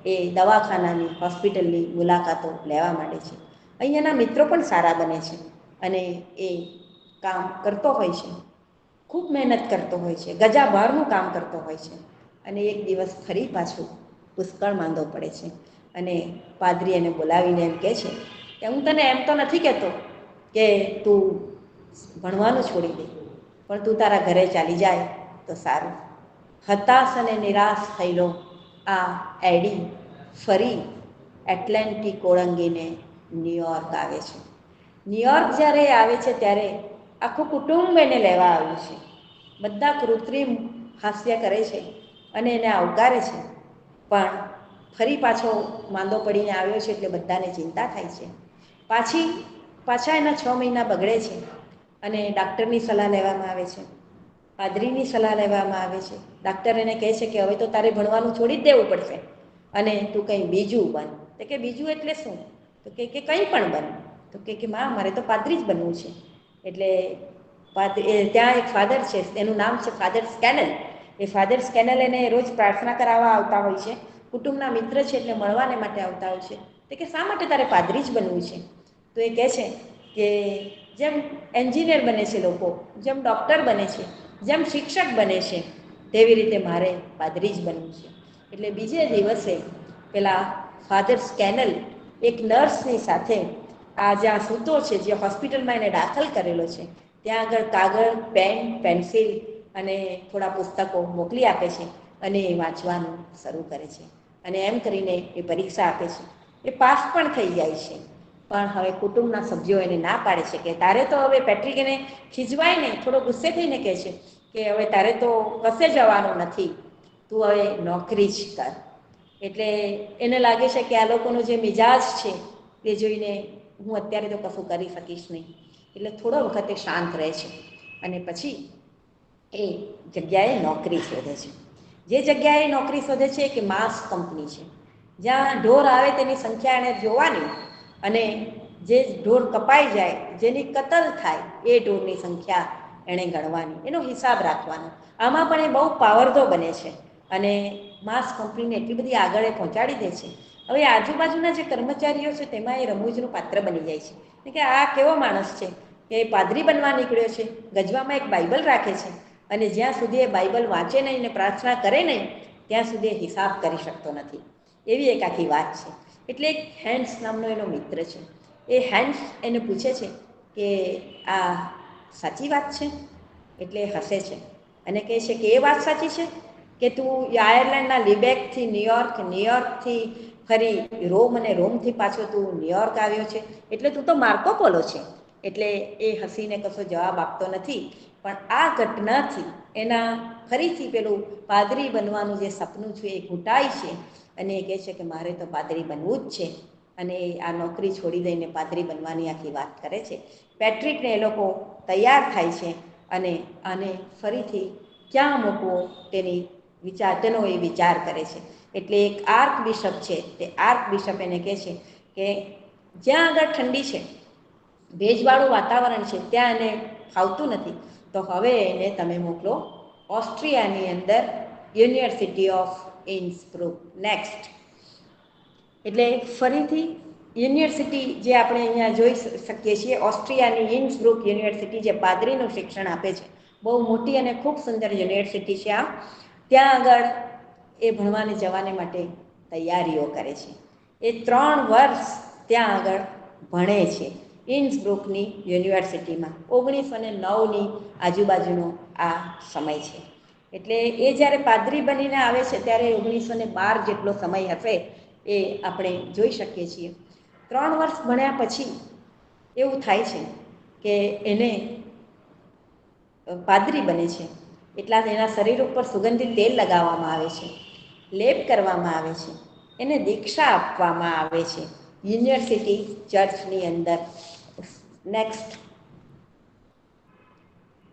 એ દવાખાનાની હોસ્પિટલની મુલાકાતો લેવા માંડે છે. અહીંયાના મિત્રો પણ સારા બને છે અને એ કામ કરતો હોય છે, ખૂબ મહેનત કરતો હોય છે, ગજા બહારનું કામ કરતો હોય છે અને એક દિવસ ફરી પાછું પુષ્કળ માંદો પડે છે અને પાદરી એને બોલાવીને એમ કહે છે કે હું તને એમ તો નથી કહેતો કે તું ભણવાનું છોડી દે, પણ તું તારા ઘરે ચાલી જાય તો સારું. હતાશ અને નિરાશ થયેલો આ એડી ફરી એટલાન્ટિક ઓળંગીને ન્યૂયોર્ક આવે છે. ન્યૂયોર્ક જ્યારે આવે છે ત્યારે આખું કુટુંબ એને લેવા આવ્યું છે. બધા કૃત્રિમ હાસ્ય કરે છે અને એને આવકારે છે, પણ ફરી પાછો માંદો પડીને આવ્યો છે એટલે બધાને ચિંતા થાય છે. પાછા એના 6 મહિના બગડે છે અને ડાક્ટરની સલાહ લેવામાં આવે છે, પાદરીની સલાહ લેવામાં આવે છે. ડાક્ટર એને કહે છે કે હવે તો તારે ભણવાનું છોડી જ દેવું પડશે અને તું કંઈ બીજું બન. તો કે બીજું એટલે શું? તો કે કંઈ પણ બન. તો કે માં મારે તો પાદરી જ બનવું છે. એટલે ત્યાં એક ફાધર છે, એનું નામ છે ફાધર સ્કેનલ. એ ફાધર સ્કેનલ એને રોજ પ્રાર્થના કરાવવા આવતા હોય છે, કુટુંબના મિત્ર છે એટલે મળવાને માટે આવતા હોય છે. તો કે શા માટે તારે પાદરી જ બનવું છે? તો એ કહે છે કે જેમ એન્જિનિયર બને છે લોકો, જેમ ડૉક્ટર બને છે, જેમ શિક્ષક બને છે, તેવી રીતે મારે પાદરી જ બનવું છે. એટલે બીજે દિવસે પેલા ફાધર સ્કેનલ એક નર્સની સાથે આ જ્યાં સૂતો છે, જે હોસ્પિટલમાં એને દાખલ કરેલો છે, ત્યાં આગળ કાગળ, પેન, પેન્સિલ અને થોડા પુસ્તકો મોકલી આપે છે અને એ વાંચવાનું શરૂ કરે છે અને એમ કરીને એ પરીક્ષા આપે છે. એ પાસ પણ થઈ જાય છે. પણ હવે કુટુંબના સભ્યો એને ના પાડે છે કે તારે તો હવે પેટ્રિક એને ખીજવાય ને થોડો ગુસ્સે થઈને કહે છે કે હવે તારે તો કશે જવાનું નથી, તું હવે નોકરી જ કર. એટલે એને લાગે છે કે આ લોકોનો જે મિજાજ છે તે જોઈને હું અત્યારે તો કશું કરી શકીશ નહીં. એટલે થોડો વખત એ શાંત રહે છે અને પછી એ જગ્યાએ નોકરી શોધે છે. જે જગ્યાએ નોકરી શોધે છે કે માંસ કંપની છે, જ્યાં ઢોર આવે તેની સંખ્યા એણે જોવાની અને જે ઢોર કપાઈ જાય, જેની કતલ થાય એ ઢોરની સંખ્યા એણે ગણવાની, એનો હિસાબ રાખવાનો. આમાં પણ એ બહુ પાવરધો બને છે અને માંસ કંપનીને એટલી બધી આગળ એ પહોંચાડી દે છે. હવે આજુબાજુના જે કર્મચારીઓ છે તેમાં એ રમૂજનું પાત્ર બની જાય છે કે આ કેવો માણસ છે કે પાદરી બનવા નીકળ્યો છે, ગજવામાં એક બાઇબલ રાખે છે અને જ્યાં સુધી એ બાઇબલ વાંચે નહીં ને પ્રાર્થના કરે નહીં ત્યાં સુધી એ હિસાબ કરી શકતો નથી. એવી એક આખી વાત છે. એટલે એક હેન્ડ્સ નામનો એનો મિત્ર છે. એ હેન્ડ્સ એને પૂછે છે કે આ સાચી વાત છે? એટલે હસે છે અને કહે છે કે એ વાત સાચી છે કે તું આયર્લેન્ડના લિબેકથી ન્યૂયોર્ક, ન્યૂયોર્કથી ફરી રોમ અને રોમથી પાછો તું ન્યૂયોર્ક આવ્યો છે, એટલે તું તો માર્કો પોલો છે. એટલે એ હસીને કશો જવાબ આપતો નથી, પણ આ ઘટનાથી એના ફરીથી પેલું પાદરી બનવાનું જે સપનું છે એ ઘૂંટાય છે અને એ કહે છે કે મારે તો પાદરી બનવું જ છે અને આ નોકરી છોડી દઈને પાદરી બનવાની આખી વાત કરે છે. પેટ્રિકને એ લોકો તૈયાર થાય છે અને આને ફરીથી ક્યાં મૂકવો તેનો એ વિચાર કરે છે. એટલે એક આર્ક બિશપ છે, તે આર્ક બિશપ એને કહે છે કે જ્યાં આગળ ઠંડી છે, ભેજવાળું વાતાવરણ છે, ત્યાં એને ફાવતું નથી, તો હવે એને તમે મોકલો ઓસ્ટ્રિયાની અંદર યુનિવર્સિટી ઓફ ઇન્સબ્રુક નેક્સ્ટ. એટલે ફરીથી યુનિવર્સિટી જે આપણે અહીંયા જોઈ શકીએ છીએ, ઓસ્ટ્રિયાની ઇન્સબ્રુક યુનિવર્સિટી જે પાદરીનું શિક્ષણ આપે છે, બહુ મોટી અને ખૂબ સુંદર યુનિવર્સિટી છે આ. ત્યાં આગળ એ ભણવાને જવાને માટે તૈયારીઓ કરે છે. એ 3 વર્ષ ત્યાં આગળ ભણે છે ઇન્સબ્રુકની યુનિવર્સિટીમાં. 1909ની આજુબાજુનો આ સમય છે. એટલે એ જ્યારે પાદરી બનીને આવે છે ત્યારે 1912 જેટલો સમય હશે એ આપણે જોઈ શકીએ છીએ. 3 વર્ષ ભણ્યા પછી એવું થાય છે કે એને પાદરી બને છે. એટલા એના શરીર ઉપર સુગંધિત તેલ લગાવવામાં આવે છે, લેપ કરવામાં આવે છે, એને દીક્ષા આપવામાં આવે છે યુનિવર્સિટી ચર્ચની અંદર. નેક્સ્ટ,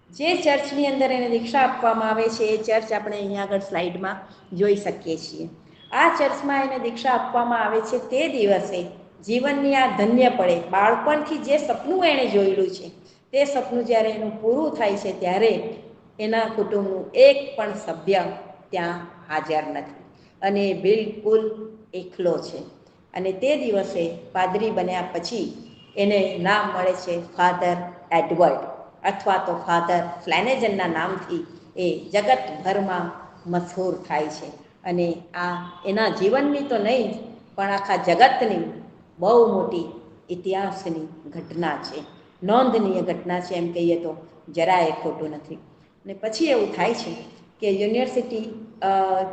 જે ચર્ચની અંદર એને દીક્ષા આપવામાં આવે છે એ ચર્ચ આપણે અહીંયા આગળ સ્લાઇડમાં જોઈ શકીએ છીએ. આ ચર્ચમાં એને દીક્ષા આપવામાં આવે છે. તે દિવસે જીવનની આ ધન્ય પડે, બાળપણથી જે સપનું એણે જોયેલું છે તે સપનું જ્યારે એનું પૂરું થાય છે ત્યારે એના કુટુંબનું એક પણ સભ્ય ત્યાં હાજર નથી અને બિલકુલ એકલો છે. અને તે દિવસે પાદરી બન્યા પછી એને નામ મળે છે ફાધર એડવર્ડ, અથવા તો ફાધર ફ્લેનેજનના નામથી એ જગતભરમાં મશહૂર થાય છે. અને આ એના જીવનની તો નહીં પણ આખા જગતની બહુ મોટી ઇતિહાસની ઘટના છે, નોંધનીય ઘટના છે એમ કહીએ તો જરાય ખોટું નથી. ને પછી એવું થાય છે કે યુનિવર્સિટી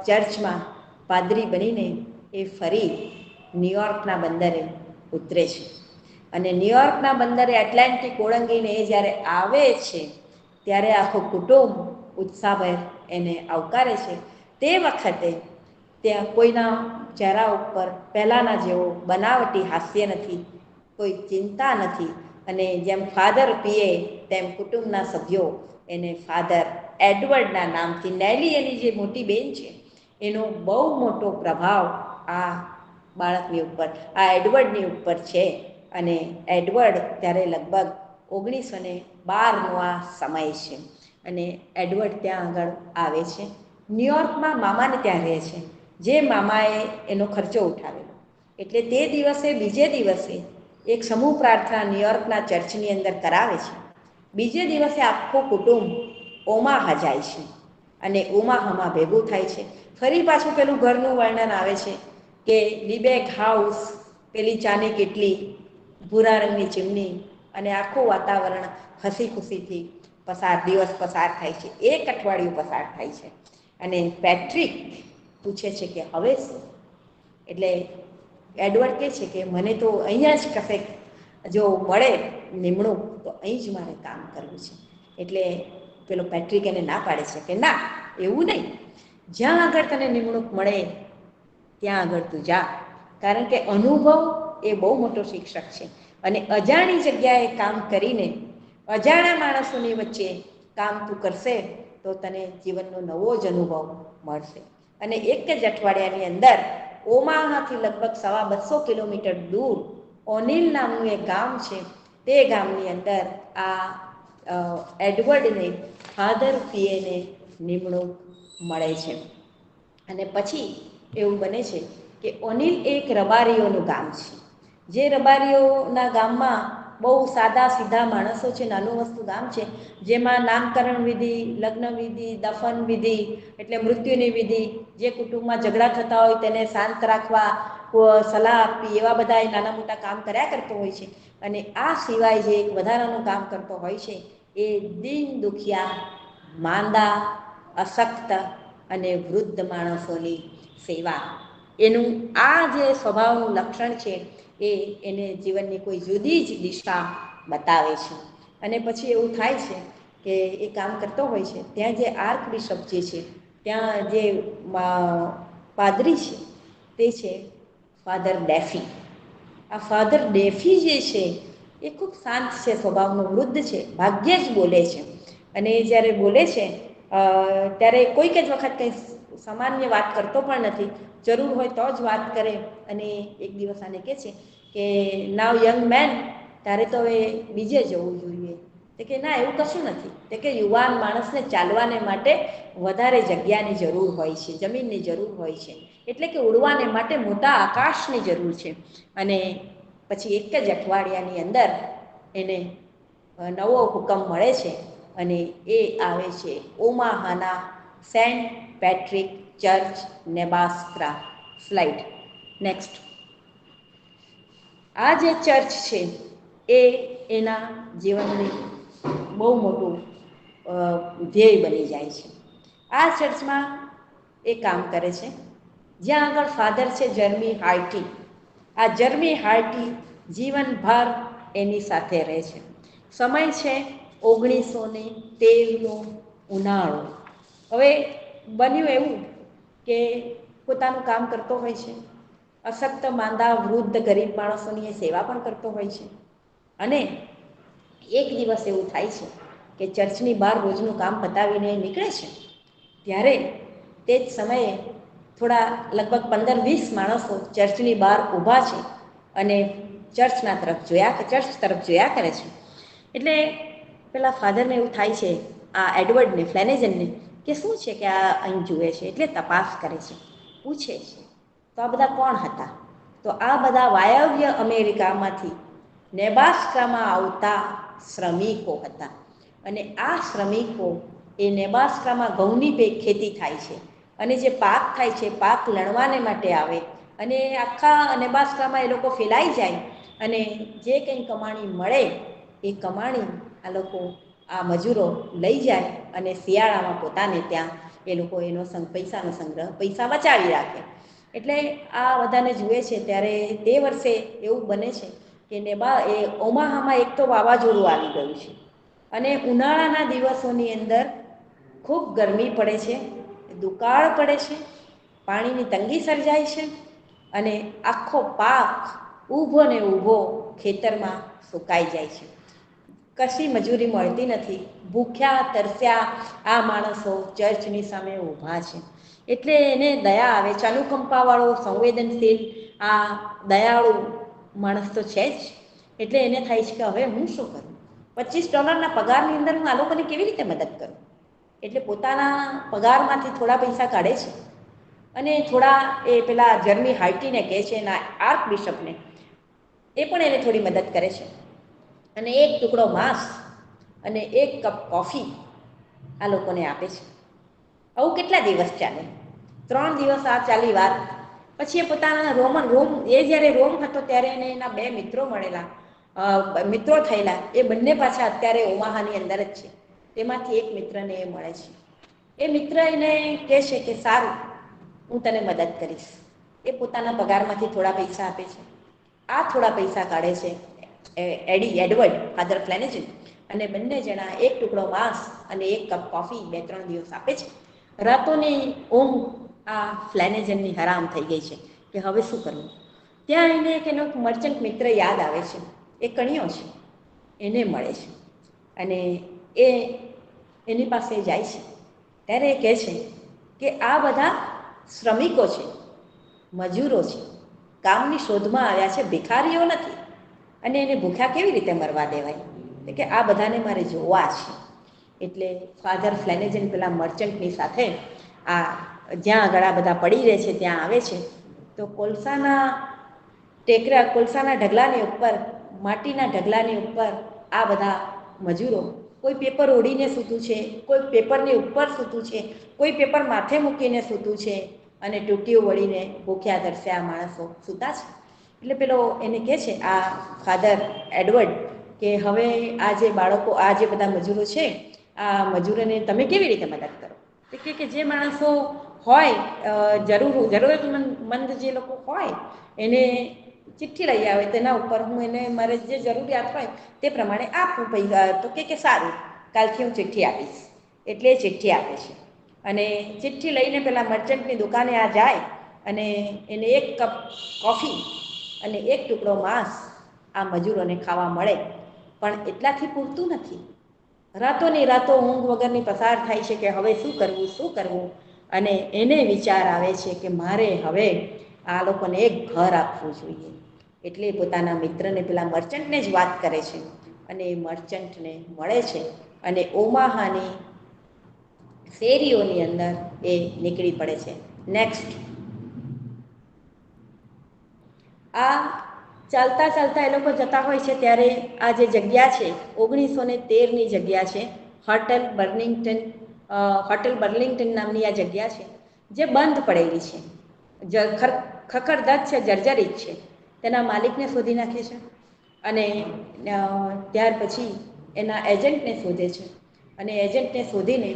ચર્ચમાં પાદરી બનીને એ ફરી ન્યુયોર્કના બંદરે ઉતરે છે. અને ન્યુયોર્કના બંદરે એટલાન્ટિક ઓળંગીને એ જ્યારે આવે છે ત્યારે આખું કુટુંબ ઉત્સાહભેર એને આવકારે છે. તે વખતે ત્યાં કોઈના ચહેરા ઉપર પહેલાંના જેવો બનાવટી હાસ્ય નથી, કોઈ ચિંતા નથી. અને જેમ ફાધર પીએ તેમ કુટુંબના સભ્યો એને ફાધર એડવર્ડના નામથી, નેલી એની જે મોટી બેન છે એનો બહુ મોટો પ્રભાવ આ બાળકની ઉપર, આ એડવર્ડની ઉપર છે. અને એડવર્ડ ત્યારે લગભગ 1912નો આ સમય છે. અને એડવર્ડ ત્યાં આગળ આવે છે. ન્યુયોર્કમાં મામાને ત્યાં રહે છે, જે મામાએ એનો ખર્ચો ઉઠાવેલો. એટલે તે દિવસે, બીજે દિવસે એક સમૂહ પ્રાર્થના ન્યુયોર્કના ચર્ચની અંદર કરાવે છે. બીજે દિવસે આખું કુટુંબ ઓમાહા જાય છે અને ઓમાહામાં ભેગું થાય છે. ફરી પાછું પેલું ઘરનું વર્ણન આવે છે કે લીબેક હાઉસ, પેલી ચાની કેટલી, ભૂરા રંગની ચીમની અને આખું વાતાવરણ હસી ખુશીથી દિવસ પસાર થાય છે. 1 અઠવાડિયું પસાર થાય છે. અને પેટ્રિક પૂછે છે કે હવે શું? એટલે એડવર્ડ કહે છે કે મને તો અહીંયા જ કશેક જો મળે નિમણૂક તો અહીં જ મારે કામ કરવું છે. એટલે પેલો પેટ્રિક એને ના પાડે છે કે ના, એવું નહીં, જ્યાં આગળ તને નિમણૂક મળે ત્યાં આગળ તું જા. કારણ કે અનુભવ એ બહુ મોટો શિક્ષક છે. અને અજાણી જગ્યાએ કામ કરીને અજાણ્યા માણસોની વચ્ચે કામ તું કરશે તો તને જીવનનો નવો જ અનુભવ મળશે. અને એક જ અઠવાડિયાની અંદર ઓમાહાથી લગભગ 250 કિલોમીટર દૂર ઓનિલ નામનું એક ગામ છે. તે ગામની અંદર આ એડવર્ડને ફાધર પીએને નિમણૂક મળે છે. અને પછી એવું બને છે કે ઓનિલ એક રબારીઓનું ગામ છે. જે રબારીઓના ગામમાં બહુ સાદા સીધા માણસો છે, નાનું વસ્તુ ગામ છે, જેમાં નામકરણ વિધિ, લગ્ન વિધિ, દફન વિધિ એટલે મૃત્યુની વિધિ, જે કુટુંબમાં ઝઘડા થતા હોય તેને શાંત રાખવા, સલાહ આપવી, એવા બધા નાના મોટા કામ કર્યા કરતો હોય છે. અને આ સિવાય જે એક વધારાનું કામ કરતો હોય છે એ દીન દુખિયા, માંદા, અશક્ત અને વૃદ્ધ માણસોની સેવા. એનું આ જે સ્વભાવનું લક્ષણ છે એ એને જીવનની કોઈ જુદી જ દિશા બતાવે છે. અને પછી એવું થાય છે કે એ કામ કરતો હોય છે ત્યાં જે આર્ક બિશપ જે છે, ત્યાં જે પાદરી છે તે છે ફાધર ડેફી. આ ફાધર ડેફી જે છે એ ખૂબ શાંત છે સ્વભાવનો, વૃદ્ધ છે, ભાગ્યે જ બોલે છે. અને એ જ્યારે બોલે છે ત્યારે કોઈક જ વખત કંઈ સામાન્ય વાત કરતો પણ નથી, જરૂર હોય તો જ વાત કરે. અને એક દિવસ આને કહે છે કે નાવ યંગ મેન, તારે તો હવે બીજે જવું જોઈએ. તે કે ના, એવું કશું નથી. તે કે યુવાન માણસને ચાલવાને માટે વધારે જગ્યાની જરૂર હોય છે, જમીનની જરૂર હોય છે, એટલે કે ઉડવાને માટે મોટા આકાશની જરૂર છે. અને પછી એક જ અઠવાડિયાની અંદર એને નવો હુકમ મળે છે અને એ આવે છે ઓમાહાના Saint Patrick church Nebraska slide. Next. આ જે ચર્ચ છે એ એના જીવનની બહુ મોટું ધ્યેય બની જાય છે. આ ચર્ચમાં એ કામ કરે છે જ્યાં આગળ ફાધર છે જર્મી હાર્ટી. આ જર્મી હાર્ટી જીવનભર એની સાથે રહે છે. સમય છે 1913નો ઉનાળો. હવે બન્યું એવું કે પોતાનું કામ કરતો હોય છે, અશક્ત, માંદા, વૃદ્ધ, ગરીબ માણસોની એ સેવા પણ કરતો હોય છે. અને એક દિવસ એવું થાય છે કે ચર્ચની બહાર રોજનું કામ પતાવીને નીકળે છે, ત્યારે તે જ સમયે થોડા લગભગ 15-20 માણસો ચર્ચની બહાર ઊભા છે અને ચર્ચ તરફ જોયા કરે છે. એટલે પેલા ફાધરને એવું થાય છે, આ એડવર્ડને, ફ્લેનેજનને, કે શું છે કે આ અહીં જુએ છે. એટલે તપાસ કરે છે, પૂછે છે તો આ બધા કોણ હતા? તો આ બધા વાયવ્ય અમેરિકામાંથી નેબ્રાસ્કામાં આવતા શ્રમિકો હતા. અને આ શ્રમિકો એ નેબ્રાસ્કામાં ઘઉંની ખેતી થાય છે અને જે પાક થાય છે, પાક લણવાને માટે આવે અને આખા નેબ્રાસ્કામાં એ લોકો ફેલાઈ જાય અને જે કંઈ કમાણી મળે એ કમાણી આ લોકો, આ મજૂરો લઈ જાય અને શિયાળામાં પોતાને ત્યાં એ લોકો એનો પૈસાનો સંગ્રહ, પૈસા બચાવી રાખે. એટલે આ બધાને જુએ છે ત્યારે તે વર્ષે એવું બને છે કે ઓમાહામાં એક તો વાવાઝોડું આવી ગયું છે અને ઉનાળાના દિવસોની અંદર ખૂબ ગરમી પડે છે, દુકાળ પડે છે, પાણીની તંગી સર્જાય છે અને આખો પાક ઊભો ને ઊભો ખેતરમાં સુકાઈ જાય છે. કશી મજૂરી મળતી નથી. ભૂખ્યા તરસ્યા આ માણસો ચર્ચની સામે ઊભા છે. એટલે એને દયા આવે છે. અનુકંપાવાળો, સંવેદનશીલ, આ દયાળુ માણસ તો છે જ. એટલે એને થાય છે કે હવે હું શું કરું? $25 પગારની અંદર હું આ લોકોને કેવી રીતે મદદ કરું? એટલે પોતાના પગારમાંથી થોડા પૈસા કાઢે છે અને થોડા એ પેલા જર્મી હાર્ટીને કહે છે, એના આર્ક બિશપને, એ પણ એને થોડી મદદ કરે છે અને એક ટુકડો માંસ અને 1 કપ કોફી આ લોકોને આપે છે. આવું કેટલા દિવસ ચાલે? 3 દિવસ આ ચાલી વાત. પછી એ પોતાના રોમ, એ જ્યારે રોમ હતો ત્યારે એને એના 2 મિત્રો થયેલા, એ બંને પાછા અત્યારે ઓમાહાની અંદર જ છે. તેમાંથી એક મિત્રને એ મળે છે. એ મિત્ર એને કહે છે કે સારું, હું તને મદદ કરીશ. એ પોતાના પગારમાંથી થોડા પૈસા આપે છે. આ થોડા પૈસા કાઢે છે એડવર્ડ, ફાધર ફ્લેનેજન, અને બંને જણા એક ટુકડો માંસ અને 1 કપ કોફી 2-3 દિવસ આપે છે. રાતોની ઊંઘ આ ફ્લેનેજનની હરામ થઈ ગઈ છે કે હવે શું કરવું? ત્યાં એને એક એનો મર્ચન્ટ મિત્ર યાદ આવે છે, એ કણિયો છે, એને મળે છે અને એ એની પાસે જાય છે. ત્યારે એ કહે છે કે આ બધા શ્રમિકો છે, મજૂરો છે, કામની શોધમાં આવ્યા છે, ભિખારીઓ નથી, અને એને ભૂખ્યા કેવી રીતે મરવા દેવાય? કે આ બધાને મારે જોવા છે. એટલે ફાધર ફ્લેનેજન પેલા મર્ચન્ટની સાથે આ જ્યાં આગળ આ બધા પડી રહે છે ત્યાં આવે છે. તો કોલસાના ઢગલાની ઉપર, માટીના ઢગલાની ઉપર આ બધા મજૂરો, કોઈ પેપર ઓઢીને સૂતું છે, કોઈ પેપરની ઉપર સૂતું છે, કોઈ પેપર માથે મૂકીને સૂતું છે અને ટૂટીઓ વળીને ભૂખ્યા તરસ્યા માણસો સૂતા છે. એટલે પેલો એને કહે છે, આ ફાધર એડવર્ડ, કે હવે આ જે બાળકો, આ જે બધા મજૂરો છે, આ મજૂરોને તમે કેવી રીતે મદદ કરો? કે જે માણસો હોય, જરૂરતમંદ જે લોકો હોય, એને ચિઠ્ઠી લઈ આવે, તેના ઉપર હું એને મારે જે જરૂરિયાત હોય તે પ્રમાણે આપું પૈસા. તો કે સારું, કાલથી હું ચિઠ્ઠી આપીશ. એટલે એ ચિઠ્ઠી આપે છે અને ચિઠ્ઠી લઈને પેલા મર્ચન્ટની દુકાને આ જાય અને એને 1 કપ કોફી અને 1 ટુકડો માંસ આ મજૂરોને ખાવા મળે. પણ એટલાથી પૂરતું નથી. રાતોની રાતો ઊંઘ વગરની પસાર થાય છે કે હવે શું કરવું, શું કરવું? અને એને વિચાર આવે છે કે મારે હવે આ લોકોને એક ઘર આપવું જોઈએ. એટલે પોતાના મિત્રને, પેલા મર્ચન્ટને જ વાત કરે છે અને એ મર્ચન્ટને મળે છે અને ઓમાહાની શેરીઓની અંદર એ નીકળી પડે છે. નેક્સ્ટ. આ ચાલતા ચાલતા એ લોકો જતા હોય છે ત્યારે આ જે જગ્યા છે 1913ની જગ્યા છે, હોટલ બર્લિંગ્ટન નામની આ જગ્યા છે, જે બંધ પડેલી છે. ખખડધજ છે, જર્જરિત છે, તેના માલિકને શોધી નાખે છે અને ત્યાર પછી એના એજન્ટને શોધે છે અને એજન્ટને શોધીને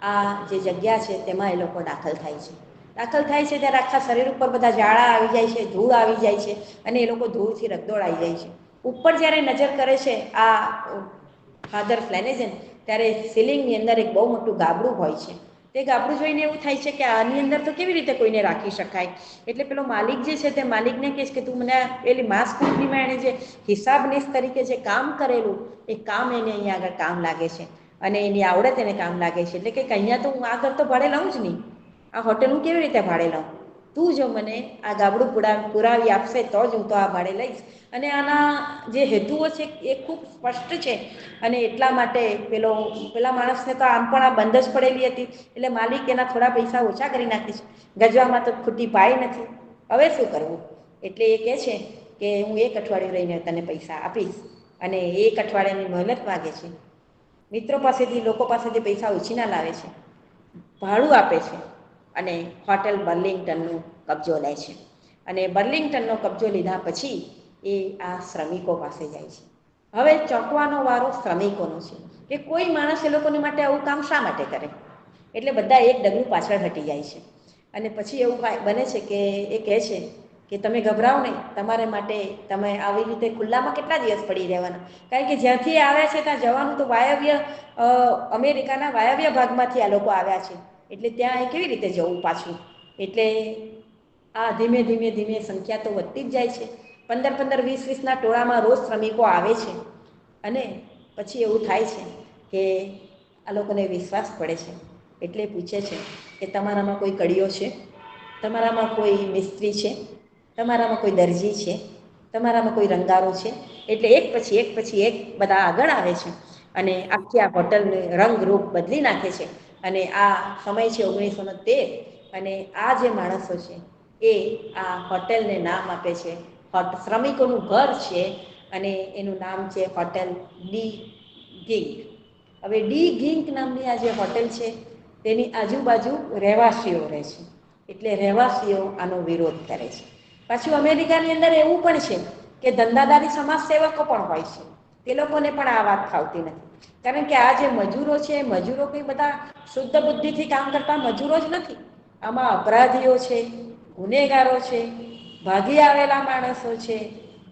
આ જે જગ્યા છે તેમાં એ લોકો દાખલ થાય છે. દાખલ થાય છે ત્યારે આખા શરીર ઉપર બધા ઝાડા આવી જાય છે, ધૂળ આવી જાય છે અને એ લોકો ધૂળથી રગદોળાઈ જાય છે. ઉપર જ્યારે નજર કરે છે આ ફાધર ફ્લેનેજન, ત્યારે સીલિંગની અંદર એક બહુ મોટું ગાબડું હોય છે. તે ગાબડું જોઈને એવું થાય છે કે આની અંદર તો કેવી રીતે કોઈને રાખી શકાય. એટલે પેલો માલિક જે છે તે માલિકને કહીશ કે તું મને પેલી માંસ કંપનીમાં એણે જે હિસાબનીશ તરીકે જે કામ કરેલું એ કામ એને અહીંયા આગળ કામ લાગે છે અને એની આવડત એને કામ લાગે છે. એટલે કે અહીંયા તો હું આ ઘર તો ભાડે લઉં જ નહીં, આ હોટેલ હું કેવી રીતે ભાડે લઉં, તું જો મને આ ગાબડું પુરાવી આપશે તો જ હું તો આ ભાડે લઈશ. અને આના જે હેતુઓ છે એ ખૂબ સ્પષ્ટ છે અને એટલા માટે પેલા માણસને તો આમ પણ આ બંધ જ પડેલી હતી એટલે માલિક એના થોડા પૈસા ઓછા કરી નાખે છે. ગજવામાં તો ખૂટી પાય નથી, હવે શું કરવું. એટલે એ કહે છે કે હું 1 અઠવાડિયું રહીને તને પૈસા આપીશ અને 1 અઠવાડિયાની મહેનત માગે છે. મિત્રો પાસેથી, લોકો પાસેથી પૈસા ઉછીના લાવે છે, ભાડું આપે છે અને હોટેલ બર્લિંગ્ટનનો કબજો લે છે. અને બર્લિંગ્ટનનો કબજો લીધા પછી એ આ શ્રમિકો પાસે જાય છે. હવે ચોંકવાનો વારો શ્રમિકોનો છે કે કોઈ માણસ એ લોકોને માટે આવું કામ શા માટે કરે. એટલે બધા એક ડગલું પાછળ હટી જાય છે અને પછી એવું બને છે કે એ કહે છે કે તમે ગભરાવો નહીં, તમારે માટે તમે આવી રીતે ખુલ્લામાં કેટલા દિવસ પડી રહેવાના. કારણ કે જ્યાંથી આવ્યા છે ત્યાં જવાનું તો અમેરિકાના વાયવ્ય ભાગમાંથી આ લોકો આવ્યા છે એટલે ત્યાં કેવી રીતે જવું પાછું. એટલે આ ધીમે ધીમે ધીમે સંખ્યા તો વધતી જ જાય છે. 15-15, 20-20ના ટોળામાં રોજ શ્રમિકો આવે છે અને પછી એવું થાય છે કે આ લોકોને વિશ્વાસ પડે છે એટલે પૂછે છે કે તમારામાં કોઈ કડીઓ છે, તમારામાં કોઈ મિસ્ત્રી છે, તમારામાં કોઈ દરજી છે, તમારામાં કોઈ રંગારો છે. એટલે એક પછી એક બધા આગળ આવે છે અને આખી આ હોટલને રંગરૂપ બદલી નાખે છે. અને આ સમય છે 1913 અને આ જે માણસો છે એ આ હોટેલને નામ આપે છે, શ્રમિકોનું ઘર છે અને એનું નામ છે હોટેલ ડી ગિંક. હવે ડી ગિંક નામની આ જે હોટેલ છે તેની આજુબાજુ રહેવાસીઓ રહે છે એટલે રહેવાસીઓ આનો વિરોધ કરે છે. પાછું અમેરિકાની અંદર એવું પણ છે કે ધંધાદારી સમાજસેવકો પણ હોય છે. તે લોકોને પણ આ વાત ફાવતી નથી કારણ કે આ જે મજૂરો છે, મજૂરો કંઈ બધા શુદ્ધ બુદ્ધિથી કામ કરતા મજૂરો જ નથી. આમાં અપરાધીઓ છે, ગુનેગારો છે, ભાગી આવેલા માણસો છે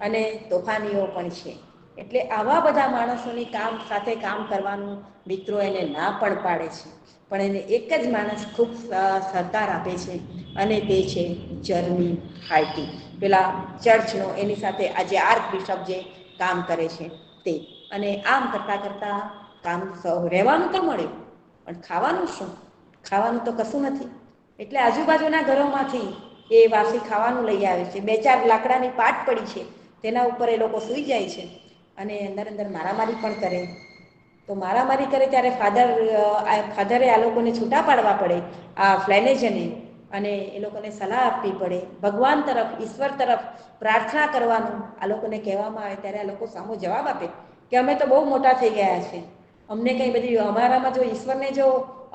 અને તોફાનીઓ પણ છે. એટલે આવા બધા માણસોની સાથે કામ કરવાનું મિત્રો એને ના પણ પાડે છે. પણ એને એક જ માણસ ખૂબ સહકાર આપે છે અને તે છે જર્મી હાઇટી, પેલા ચર્ચનો એની સાથે આજે આર્ક બિશપ જે કામ કરે છે તે. અને આમ કરતાં કરતાં કામ રહેવાનું તો મળે પણ ખાવાનું શું, ખાવાનું તો કશું નથી. એટલે આજુબાજુના ઘરોમાંથી એ વાસી ખાવાનું લઈ આવે છે. 2-4 લાકડાની પાટ પડી છે તેના ઉપર એ લોકો સૂઈ જાય છે અને અંદર અંદર મારામારી પણ કરે. તો મારામારી કરે ત્યારે ફાધરે આ લોકોને છૂટા પાડવા પડે, આ ફ્લેનેજને, અને એ લોકોને સલાહ આપવી પડે. ભગવાન તરફ, ઈશ્વર તરફ પ્રાર્થના કરવાનું આ લોકોને કહેવામાં આવે ત્યારે આ લોકો સામો જવાબ આપે કે અમે તો બહુ મોટા થઈ ગયા છે, અમને કંઈ બધી અમારામાં જો ઈશ્વરને જો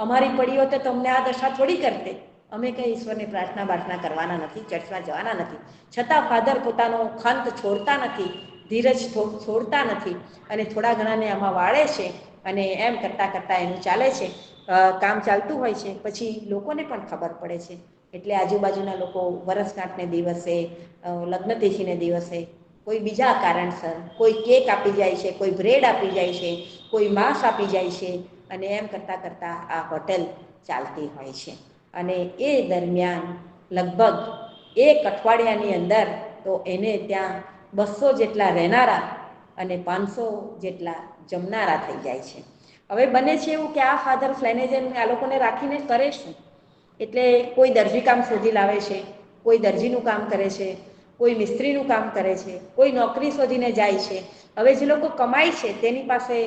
અમારી પડી હોત તો અમને આ દશા થોડી કરતે. અમે કંઈ ઈશ્વરની પ્રાર્થના કરવાના નથી, ચર્ચમાં જવાના નથી. છતાં ફાધર પોતાનો ખંત છોડતા નથી, ધીરજ છોડતા નથી અને થોડા ઘણાને આમાં વાળે છે અને એમ કરતાં કરતાં એનું ચાલે છે. કામ ચાલતું હોય છે. પછી લોકોને પણ ખબર પડે છે એટલે આજુબાજુના લોકો વરસગાંઠને દિવસે, લગ્નતિથિને દિવસે, કોઈ બીજા કારણસર કોઈ કેક આપી જાય છે, કોઈ બ્રેડ આપી જાય છે, કોઈ માંસ આપી જાય છે અને એમ કરતાં કરતાં આ હોટેલ ચાલતી હોય છે. અને એ દરમિયાન લગભગ 1 અઠવાડિયાની અંદર તો એને ત્યાં 200 જેટલા રહેનારા અને 500 જેટલા જમનારા થઈ જાય છે. હવે બને છે એવું કે આ ફાધર ફ્લેનેજન આ લોકોને રાખીને કરે શું? એટલે કોઈ દરજીકામ શોધી લાવે છે, કોઈ દરજીનું કામ કરે છે, કોઈ મિસ્ત્રીનું કામ કરે છે, કોઈ નોકરી શોધીને જાય છે. હવે જે લોકો કમાય છે તેની પાસે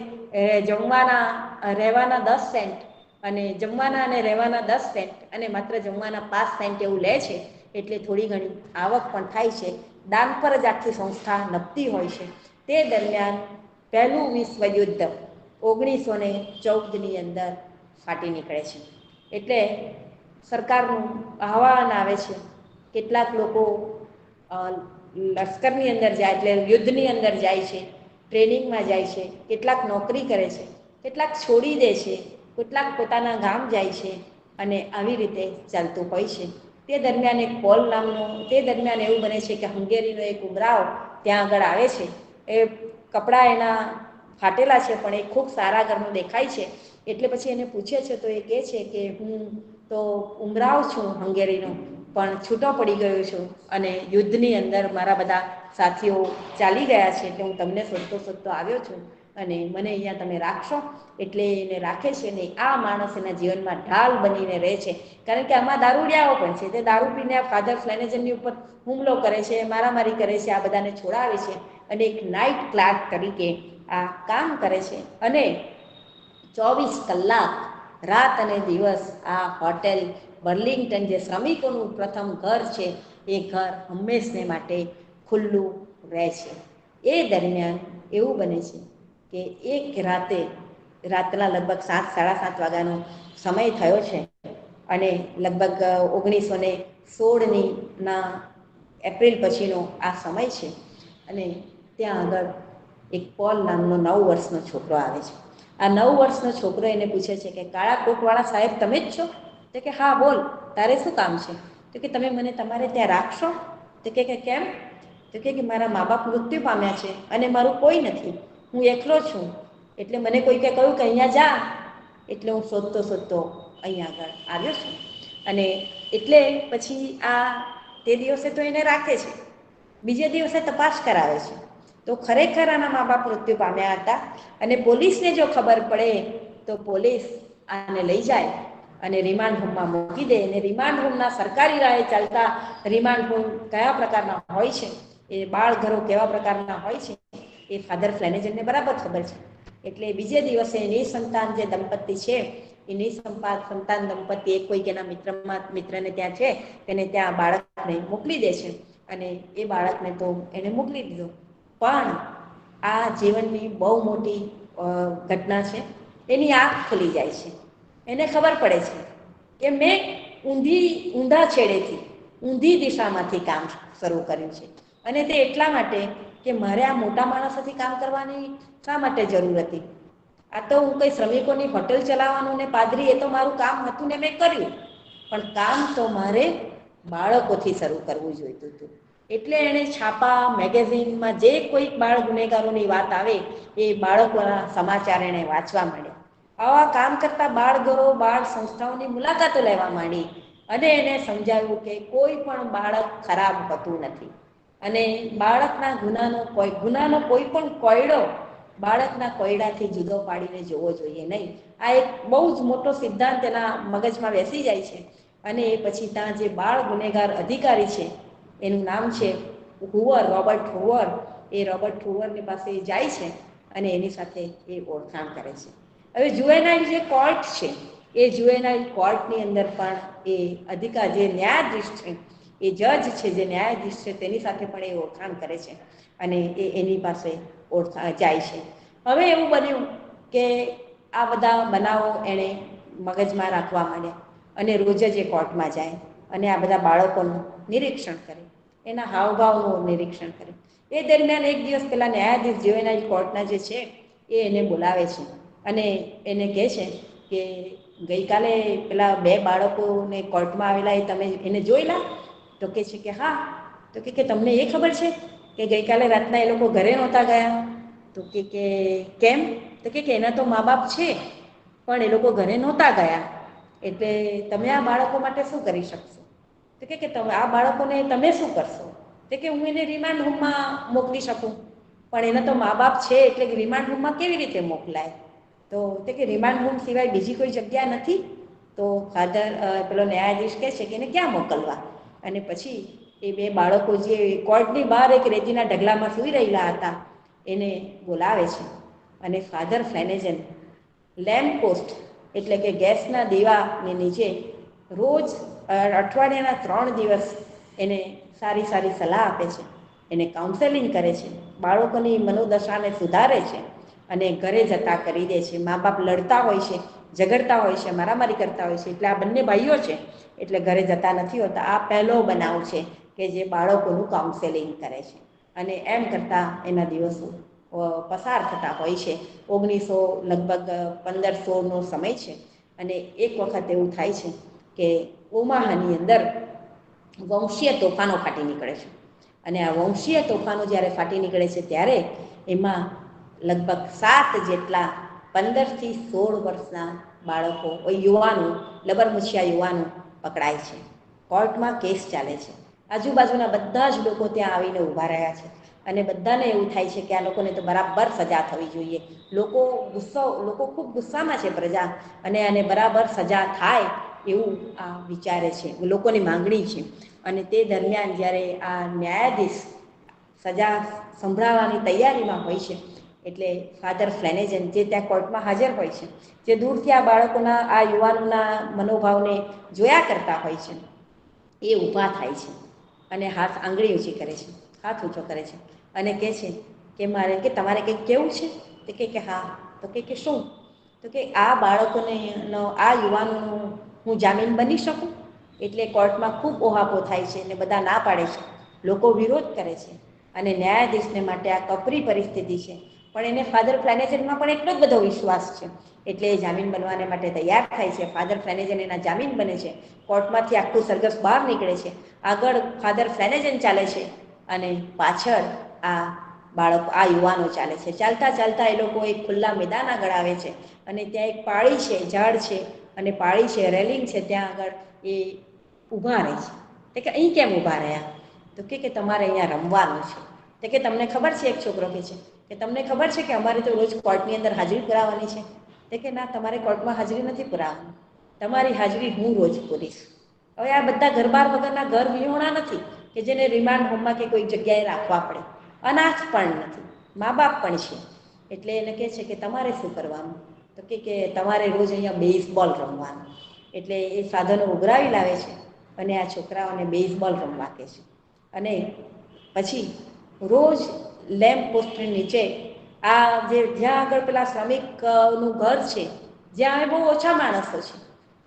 જમવાના, રહેવાના 10 સેન્ટ અને જમવાના અને રહેવાના 10 સેન્ટ અને માત્ર જમવાના 5 સેન્ટ એવું લે છે એટલે થોડી ઘણી આવક પણ થાય છે. દાન પર જ આખી સંસ્થા નભતી હોય છે. તે દરમિયાન પહેલું વિશ્વયુદ્ધ 1914ની અંદર ફાટી નીકળે છે. એટલે સરકારનું આહવાન આવે છે કેટલાક લોકો લશ્કરની અંદર જાય એટલે યુદ્ધની અંદર જાય છે, ટ્રેનિંગમાં જાય છે, કેટલાક નોકરી કરે છે, કેટલાક છોડી દે છે, કેટલાક પોતાના ગામ જાય છે અને આવી રીતે ચાલતું હોય છે. તે દરમિયાન એક પોલ નામનો તે દરમિયાન એવું બને છે કે હંગેરીનો એક ઉમરાવ ત્યાં આગળ આવે છે. એ કપડાં એના ફાટેલા છે પણ એ ખૂબ સારા ઘરનું દેખાય છે. એટલે પછી એને પૂછે છે તો એ કહે છે કે હું તો ઉમરાવ છું હંગેરીનો, પણ છૂટો પડી ગયો છું અને યુદ્ધની અંદર મારા બધા સાથીઓ ચાલી ગયા છે એટલે હું તમને શોધતો શોધતો આવ્યો છું અને મને અહીંયા તમે રાખશો. એટલે એને રાખે છે ને આ માણસ એના જીવનમાં ઢાલ બનીને રહે છે. કારણ કે આમાં દારૂડિયાઓ પણ છે, તે દારૂ પીને ફાધર ફ્લેનેજનની ઉપર હુમલો કરે છે, મારામારી કરે છે, આ બધાને છોડાવે છે અને એક નાઇટ ક્લાર્ક તરીકે આ કામ કરે છે અને 24 કલાક રાત અને દિવસ આ હોટેલ બર્લિંગ્ટન જે શ્રમિકોનું પ્રથમ ઘર છે એ ઘર હંમેશને માટે ખુલ્લું રહે છે. એ દરમિયાન એવું બને છે કે એક રાતના લગભગ 7 સાડા 7 વાગ્યાનો સમય થયો છે અને લગભગ 1916 એપ્રિલ પછીનો આ સમય છે અને ત્યાં આગળ એક પોલ નામનો 9 વર્ષનો છોકરો આવે છે. આ 9 વર્ષનો છોકરો એને પૂછે છે કે કાળા કોટવાળા સાહેબ તમે જ છો? તો કે હા બોલ, તારે શું કામ છે? તો કે તમે મને તમારે ત્યાં રાખશો? તો કે કેમ? તો કે મારા મા બાપ મૃત્યુ પામ્યા છે અને મારું કોઈ નથી, હું એકલો છું. એટલે મને કોઈકે કહ્યું કે અહીંયા જા, એટલે હું શોધતો શોધતો અહીંયા આગળ આવ્યો છું. અને એટલે પછી તે દિવસે તો એને રાખે છે. બીજે દિવસે તપાસ કરાવે છે તો ખરેખર આના મા બાપ મૃત્યુ પામ્યા હતા અને પોલીસને જો ખબર પડે તો પોલીસ આને લઈ જાય અને રિમાન્ડ હોમમાં મૂકી દે. અને રિમાન્ડ હોમના સરકારી રાહે ચાલતા રિમાન્ડ હોમ કયા પ્રકારના હોય છે, એ બાળઘરો કેવા પ્રકારના હોય છે, એ ફાધર ફ્લેનેજનને બરાબર ખબર છે. એટલે બીજે દિવસે નિસંતાન જે દંપતી છે એ નિસંતાન દંપતી એક કોઈક એના મિત્રને ત્યાં છે એને ત્યાં બાળકને મોકલી દે છે અને એ બાળકને તો એને મોકલી દીધો. પણ આ જીવનની બહુ મોટી ઘટના છે. એની આંખ ખુલી જાય છે. એને ખબર પડે છે કે મેં ઊંધા છેડેથી ઊંધી દિશામાંથી કામ શરૂ કર્યું છે અને તે એટલા માટે કે મારે આ મોટા માણસોથી કામ કરવાની શા માટે જરૂર હતી? આ તો હું કંઈ શ્રમિકોની હોટેલ ચલાવવાનું ને પાદરી, એ તો મારું કામ હતું ને મેં કર્યું, પણ કામ તો મારે બાળકોથી શરૂ કરવું જોઈતું હતું. એટલે એણે છાપા મેગેઝિનમાં જે કોઈક બાળ ગુનેગારોની વાત આવે એ બાળકોના સમાચાર એણે વાંચવા માંડ્યા. આવા કામ કરતા બાળઘરો, બાળ સંસ્થાઓની મુલાકાતો લેવા માંડી અને એને સમજાવ્યું કે કોઈ પણ બાળક ખરાબ હોતું નથી અને બાળકના ગુનાનો કોઈ પણ કોયડો બાળકના કોયડાથી જુદો પાડીને જોવો જોઈએ નહીં. આ એક બહુ જ મોટો સિદ્ધાંત એના મગજમાં બેસી જાય છે અને એ પછી ત્યાં જે બાળ ગુનેગાર અધિકારી છે એનું નામ છે રોબર્ટ હુવર. એ રોબર્ટ હુવરની પાસે જાય છે અને એની સાથે એ ઓળખાણ કરે છે. હવે જુવેનાઇલ જે કોર્ટ છે એ જુવેનાઇલ કોર્ટની અંદર પણ એ જે ન્યાયાધીશ છે, એ જજ છે, જે ન્યાયાધીશ છે, તેની સાથે પણ એ ઓળખાણ કરે છે અને એ એની પાસે જાય છે. હવે એવું બન્યું કે આ બધા બનાવો એણે મગજમાં રાખવા માંડ્યા અને રોજ જ એ કોર્ટમાં જાય અને આ બધા બાળકોનું નિરીક્ષણ કરે, એના હાવભાવનું નિરીક્ષણ કરે. એ દરમિયાન એક દિવસ પેલા ન્યાયાધીશ જુવેનાઇલ કોર્ટના જે છે એ એને બોલાવે છે અને એને કહે છે કે ગઈકાલે પેલા 2 બાળકોને કોર્ટમાં આવેલા એ તમે એને જોયેલા? તો કહે છે કે હા. તો કે તમને એ ખબર છે કે ગઈકાલે રાતના એ લોકો ઘરે નહોતા ગયા? તો કે કેમ? તો કે એના તો મા બાપ છે પણ એ લોકો ઘરે નહોતા ગયા, એટલે તમે આ બાળકો માટે શું કરી શકશો? તો કે તમે આ બાળકોને તમે શું કરશો? તો કે હું એને રિમાન્ડ હોમમાં મોકલી શકું, પણ એના તો મા બાપ છે એટલે રિમાન્ડ હોમમાં કેવી રીતે મોકલાય? તો કે રિમાન્ડ હોમ સિવાય બીજી કોઈ જગ્યા નથી? તો પેલો ન્યાયાધીશ કહે છે કે એને ક્યાં મોકલવા? અને પછી એ 2 બાળકો જે કોર્ટની બહાર એક રેતીના ઢગલામાં સૂઈ રહેલા હતા એને બોલાવે છે અને ફાધર ફ્લેનેજન લેમ્પ પોસ્ટ એટલે કે ગેસના દીવાની નીચે રોજ અઠવાડિયાના 3 દિવસ એને સારી સલાહ આપે છે, એને કાઉન્સેલિંગ કરે છે, બાળકોની મનોદશાને સુધારે છે અને ઘરે જતા કરી દે છે. મા બાપ લડતા હોય છે ઝઘડતા હોય છે, મારામારી કરતા હોય છે. એટલે આ બંને ભાઈઓ છે એટલે ઘરે જતા નથી હોતા. આ પહેલો બનાવ છે કે જે બાળકોનું કાઉન્સેલિંગ કરે છે, અને એમ કરતાં એના દિવસો પસાર થતા હોય છે. લગભગ 1500નો સમય છે, અને એક વખત એવું થાય છે કે ઓમાહાની અંદર વંશીય તોફાનો ફાટી નીકળે છે. અને આ વંશીય તોફાનો જ્યારે ફાટી નીકળે છે ત્યારે એમાં લગભગ 7 જેટલા 15થી 16 વર્ષના બાળકો, યુવાનો, લબરમુછિયા યુવાનો પકડાય છે. કોર્ટમાં કેસ ચાલે છે. આજુબાજુના બધા જ લોકો ત્યાં આવીને ઊભા રહ્યા છે, અને બધાને એવું થાય છે કે આ લોકોને તો બરાબર સજા થવી જોઈએ. લોકો ખૂબ ગુસ્સામાં છે, પ્રજા, અને આને બરાબર સજા થાય એવું આ વિચારે છે, લોકોની માંગણી છે. અને તે દરમિયાન જ્યારે આ ન્યાયાધીશ સજા સંભળાવવાની તૈયારીમાં હોય છે, એટલે ફાધર ફ્લેનેજન, જે ત્યાં કોર્ટમાં હાજર હોય છે, જે દૂરથી આ બાળકોના, આ યુવાનોના મનોભાવને જોયા કરતા હોય છે, એ ઊભા થાય છે અને આંગળી ઊંચી કરે છે, હાથ ઊંચો કરે છે, અને કહે છે કે તમારે કંઈક કહેવું છે? તો કે હા. તો કે શું? તો કે આ બાળકોને, આ યુવાનોનો હું જામીન બની શકું? એટલે કોર્ટમાં ખૂબ ઓહાપો થાય છે, અને બધા ના પાડે છે, લોકો વિરોધ કરે છે, અને ન્યાયાધીશને માટે આ કપરી પરિસ્થિતિ છે. પણ એને ફાધર ફ્લેનેજનમાં પણ એટલો જ બધો વિશ્વાસ છે, એટલે એ જામીન બનવાને માટે તૈયાર થાય છે. ફાધર ફ્લેનેજન એના જામીન બને છે. કોર્ટમાંથી આખું સરઘસ બહાર નીકળે છે. આગળ ફાધર ફ્લેનેજન ચાલે છે, અને પાછળ આ યુવાનો ચાલે છે. ચાલતા ચાલતા એ લોકો એક ખુલ્લા મેદાન આગળ આવે છે, અને ત્યાં એક પાળી છે, ઝાડ છે, અને પાળી છે, રેલિંગ છે, ત્યાં આગળ એ ઊભા રહે છે. તો કે અહીં કેમ ઊભા રહ્યા? તો કે તમારે અહીંયા રમવાનું છે. તો કે તમને ખબર છે? એક છોકરો કહે છે કે તમને ખબર છે કે અમારે તો રોજ કોર્ટની અંદર હાજરી પુરાવવાની છે? તો કે ના, તમારે કોર્ટમાં હાજરી નથી પુરાવવાની, તમારી હાજરી હું રોજ પૂરીશ. હવે આ બધા ઘરબાર વગરના, ઘર વિહોણા નથી કે જેને રિમાન્ડ હોમમાં કે કોઈ જગ્યાએ રાખવા પડે, અનાથ પણ નથી, મા બાપ પણ છે. એટલે એને કહે છે કે તમારે શું કરવાનું? તો કે તમારે રોજ અહીંયા બેઝબોલ રમવાનું. એટલે એ સાધનો ઉઘરાવી લાવે છે, અને આ છોકરાઓને બેઝબોલ રમવા કહે છે. અને પછી રોજ લેમ્પ પોસ્ટની નીચે, જ્યાં આગળ પેલા શ્રમિકનું ઘર છે, જ્યાં બહુ ઓછા માણસો છે,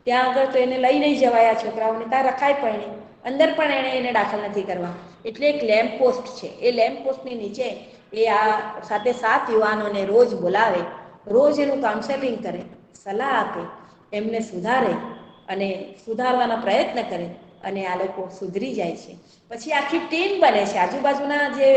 ત્યાં આગળ તો એને લઈ નહીં જવાય આ છોકરાઓને, ત્યાં રખાય પણ નહીં, અંદર પણ એને દાખલ નથી કરવા. એટલે એક લેમ્પ પોસ્ટ છે, એ લેમ્પ પોસ્ટની નીચે એ આ 7 યુવાનોને રોજ બોલાવે, રોજ એનું કાઉન્સેલિંગ કરે, સલાહ આપે, એમને સુધારે, અને સુધારવાના પ્રયત્ન કરે, અને આ લોકો સુધરી જાય છે. પછી આખી ટીમ બને છે. આજુબાજુના જે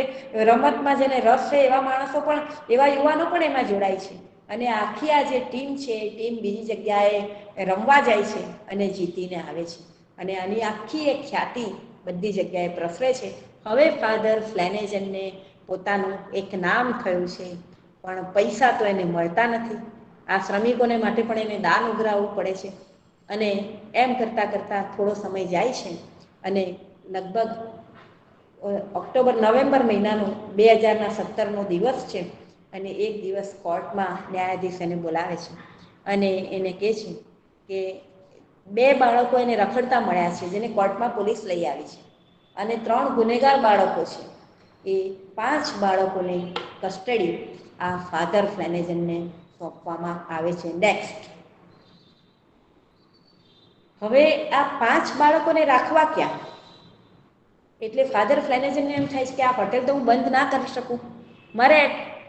રમતમાં જેને રસ છે એવા માણસો પણ, એવા યુવાનો પણ એમાં જોડાય છે, અને આખી આ જે ટીમ છે, એ ટીમ બીજી જગ્યાએ રમવા જાય છે, અને જીતીને આવે છે. અને આની આખી એક ખ્યાતિ બધી જગ્યાએ પ્રસરે છે. હવે ફાધર ફ્લેનેજનને પોતાનું એક નામ થયું છે, પણ પૈસા તો એને મળતા નથી. આ શ્રમિકોને માટે પણ એને દાન ઉઘરાવવું પડે છે. અને એમ કરતાં કરતાં થોડો સમય જાય છે, અને લગભગ નવેમ્બર મહિનાનો 2017નો દિવસ છે, અને એક દિવસ કોર્ટમાં ન્યાયાધીશ એને બોલાવે છે, અને એને કહે છે કે 2 બાળકો એને રખડતા મળ્યા છે, જેને કોર્ટમાં પોલીસ લઈ આવી છે, અને 3 ગુનેગાર બાળકો છે. એ 5 બાળકોની કસ્ટડી આ ફાધર ફ્લેનેજનને સોંપવામાં આવે છે. નેક્સ્ટ. હવે આ 5 બાળકોને રાખવા ક્યાં? એટલે ફાધર ફ્લેનેજનને એમ થાય છે કે આ હોટેલ તો હું બંધ ના કરી શકું, મારે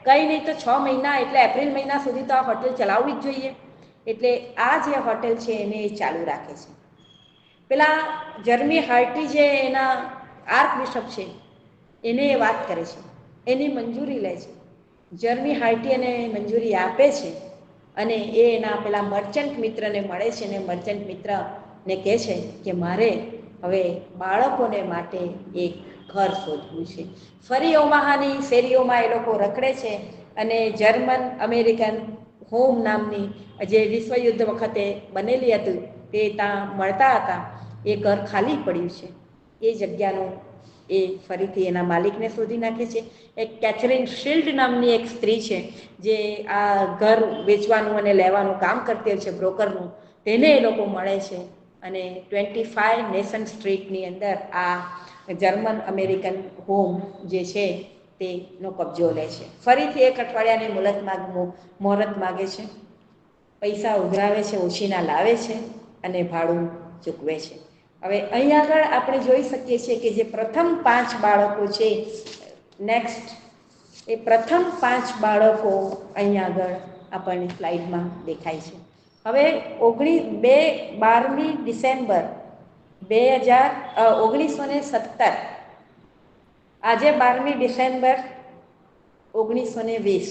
કંઈ નહીં તો 6 મહિના, એટલે એપ્રિલ મહિના સુધી તો આ હોટેલ ચલાવવી જ જોઈએ. એટલે આ જે હોટેલ છે એને એ ચાલુ રાખે છે. પેલા જર્મી હાર્ટી, જે એના આર્ક બિશપ છે, એને એ વાત કરે છે, એની મંજૂરી લે છે. જર્મી હાર્ટી એને મંજૂરી આપે છે, અને એ એના પેલા મર્ચન્ટ મિત્રને મળે છે, ને મર્ચન્ટ મિત્રને કહે છે કે મારે હવે બાળકોને માટે એક ઘર શોધવું છે. ફરી ઓમાહાની શેરીઓમાં એ લોકો રખડે છે, અને જર્મન અમેરિકન હોમ નામની, જે વિશ્વયુદ્ધ વખતે બનેલી હતી, તે ત્યાં મળતા હતા. એ ઘર ખાલી પડ્યું છે. એ જગ્યાનું એ ફરીથી એના માલિકને શોધી નાખે છે. એક કેથરીન શિલ્ડ નામની એક સ્ત્રી છે, જે આ ઘર વેચવાનું અને લેવાનું કામ કરતી હોય છે, બ્રોકરનું, તેને એ લોકો મળે છે, અને 25 નેશન સ્ટ્રીટની અંદર આ જર્મન અમેરિકન હોમ જે છે તેનો કબજો લે છે. ફરીથી 1 અઠવાડિયાની મુહૂર્ત માગે છે. પૈસા ઉઘરાવે છે, ઓછીના લાવે છે અને ભાડું ચૂકવે છે. હવે અહીં આગળ આપણે જોઈ શકીએ છીએ કે જે પ્રથમ 5 બાળકો છે, નેક્સ્ટ એ પ્રથમ 5 બાળકો અહીં આગળ આપણને સ્લાઇડમાં દેખાય છે. હવે 12મી ડિસેમ્બર 1917, આજે 12મી ડિસેમ્બર 1920,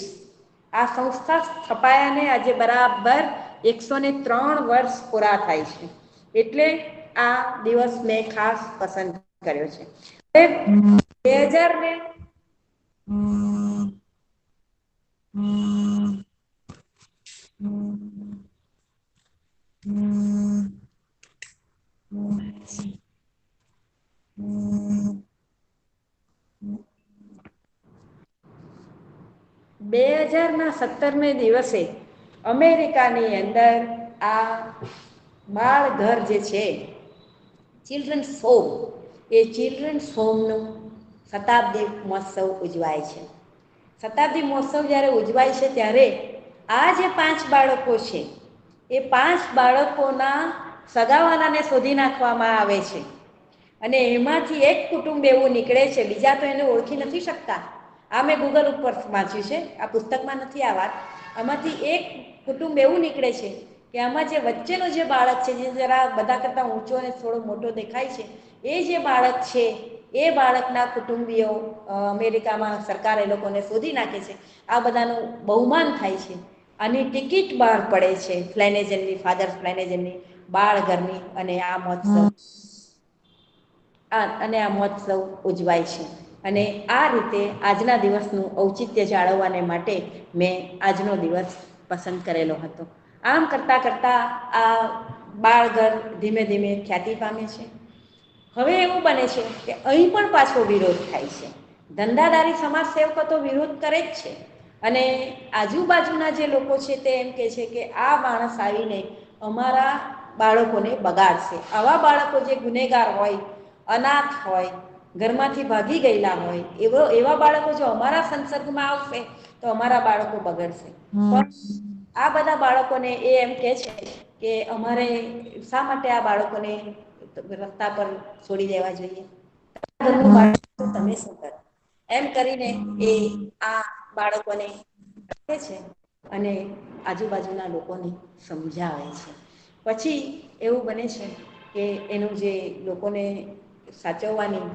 આ સંસ્થા સ્થપાયાને આજે બરાબર 103 વર્ષ પૂરા થાય છે. એટલે આ દિવસ મેં ખાસ પસંદ કર્યો છે. 2000 2017 દિવસે અમેરિકાની અંદર આ બાળ ઘર જે છે, ચિલ્ડ્રન્સ હોમ, એ ચિલ્ડ્રન્સ હોમનો શતાબ્દી મહોત્સવ ઉજવાય છે. શતાબ્દી મહોત્સવ જ્યારે ઉજવાય છે ત્યારે આ જે 5 બાળકો છે, એ 5 બાળકોના સગાવાલાને શોધી નાખવામાં આવે છે અને એમાંથી એક કુટુંબ એવું નીકળે છે, બીજા તો એને ઓળખી નથી શકતા. આ મેં ગૂગલ ઉપર વાંચ્યું છે, આ પુસ્તકમાં નથી આ વાત. આમાંથી એક કુટુંબ એવું નીકળે છે કે આમાં જે વચ્ચેનો જે બાળક છે, જે જરા બધા કરતાં ઊંચો અને થોડો મોટો દેખાય છે, એ જે બાળક છે, એ બાળકના કુટુંબીઓ અમેરિકામાં સરકાર એ લોકોને શોધી નાખે છે. આ બધાનું બહુમાન થાય છે. આની ટિકિટ બહાર પડે છે ફ્લેનેજનની, ફાધર ફ્લેનેજનની બાળ ઘરની, અને આ મહોત્સવ ઉજવાય છે. અને આ રીતે આજના દિવસનું ઔચિત્ય જાળવવાને માટે મેં આજનો દિવસ પસંદ કરેલો હતો. આમ કરતાં કરતાં આ બાળઘર ધીમે ધીમે ખ્યાતિ પામે છે. હવે એવું બને છે કે અહીં પણ પાછો વિરોધ થાય છે. ધંધાદારી સમાજ સેવકો તો વિરોધ કરે જ છે, અને આજુબાજુના જે લોકો છે તે એમ કહે છે કે આ માણસ આવીને અમારા બાળકોને બગાડશે. આવા બાળકો જે ગુનેગાર હોય, અનાથ હોય, ઘરમાંથી ભાગી ગયેલા હોય, એવા બાળકો જો અમારા સંસર્ગમાં આવશે તો અમારા બાળકો બગડશે. પણ આ બધા બાળકોને એ એમ કહે છે કે અમારે શા માટે આ બાળકોને રસ્તા પર છોડી દેવા જોઈએ? તમે શું કરો? એમ કરીને એ આ બાળકોને રાખે છે અને આજુબાજુના લોકોને સમજાવે છે. પછી એવું બને છે કે એનું જે લોકોને સાચવવાની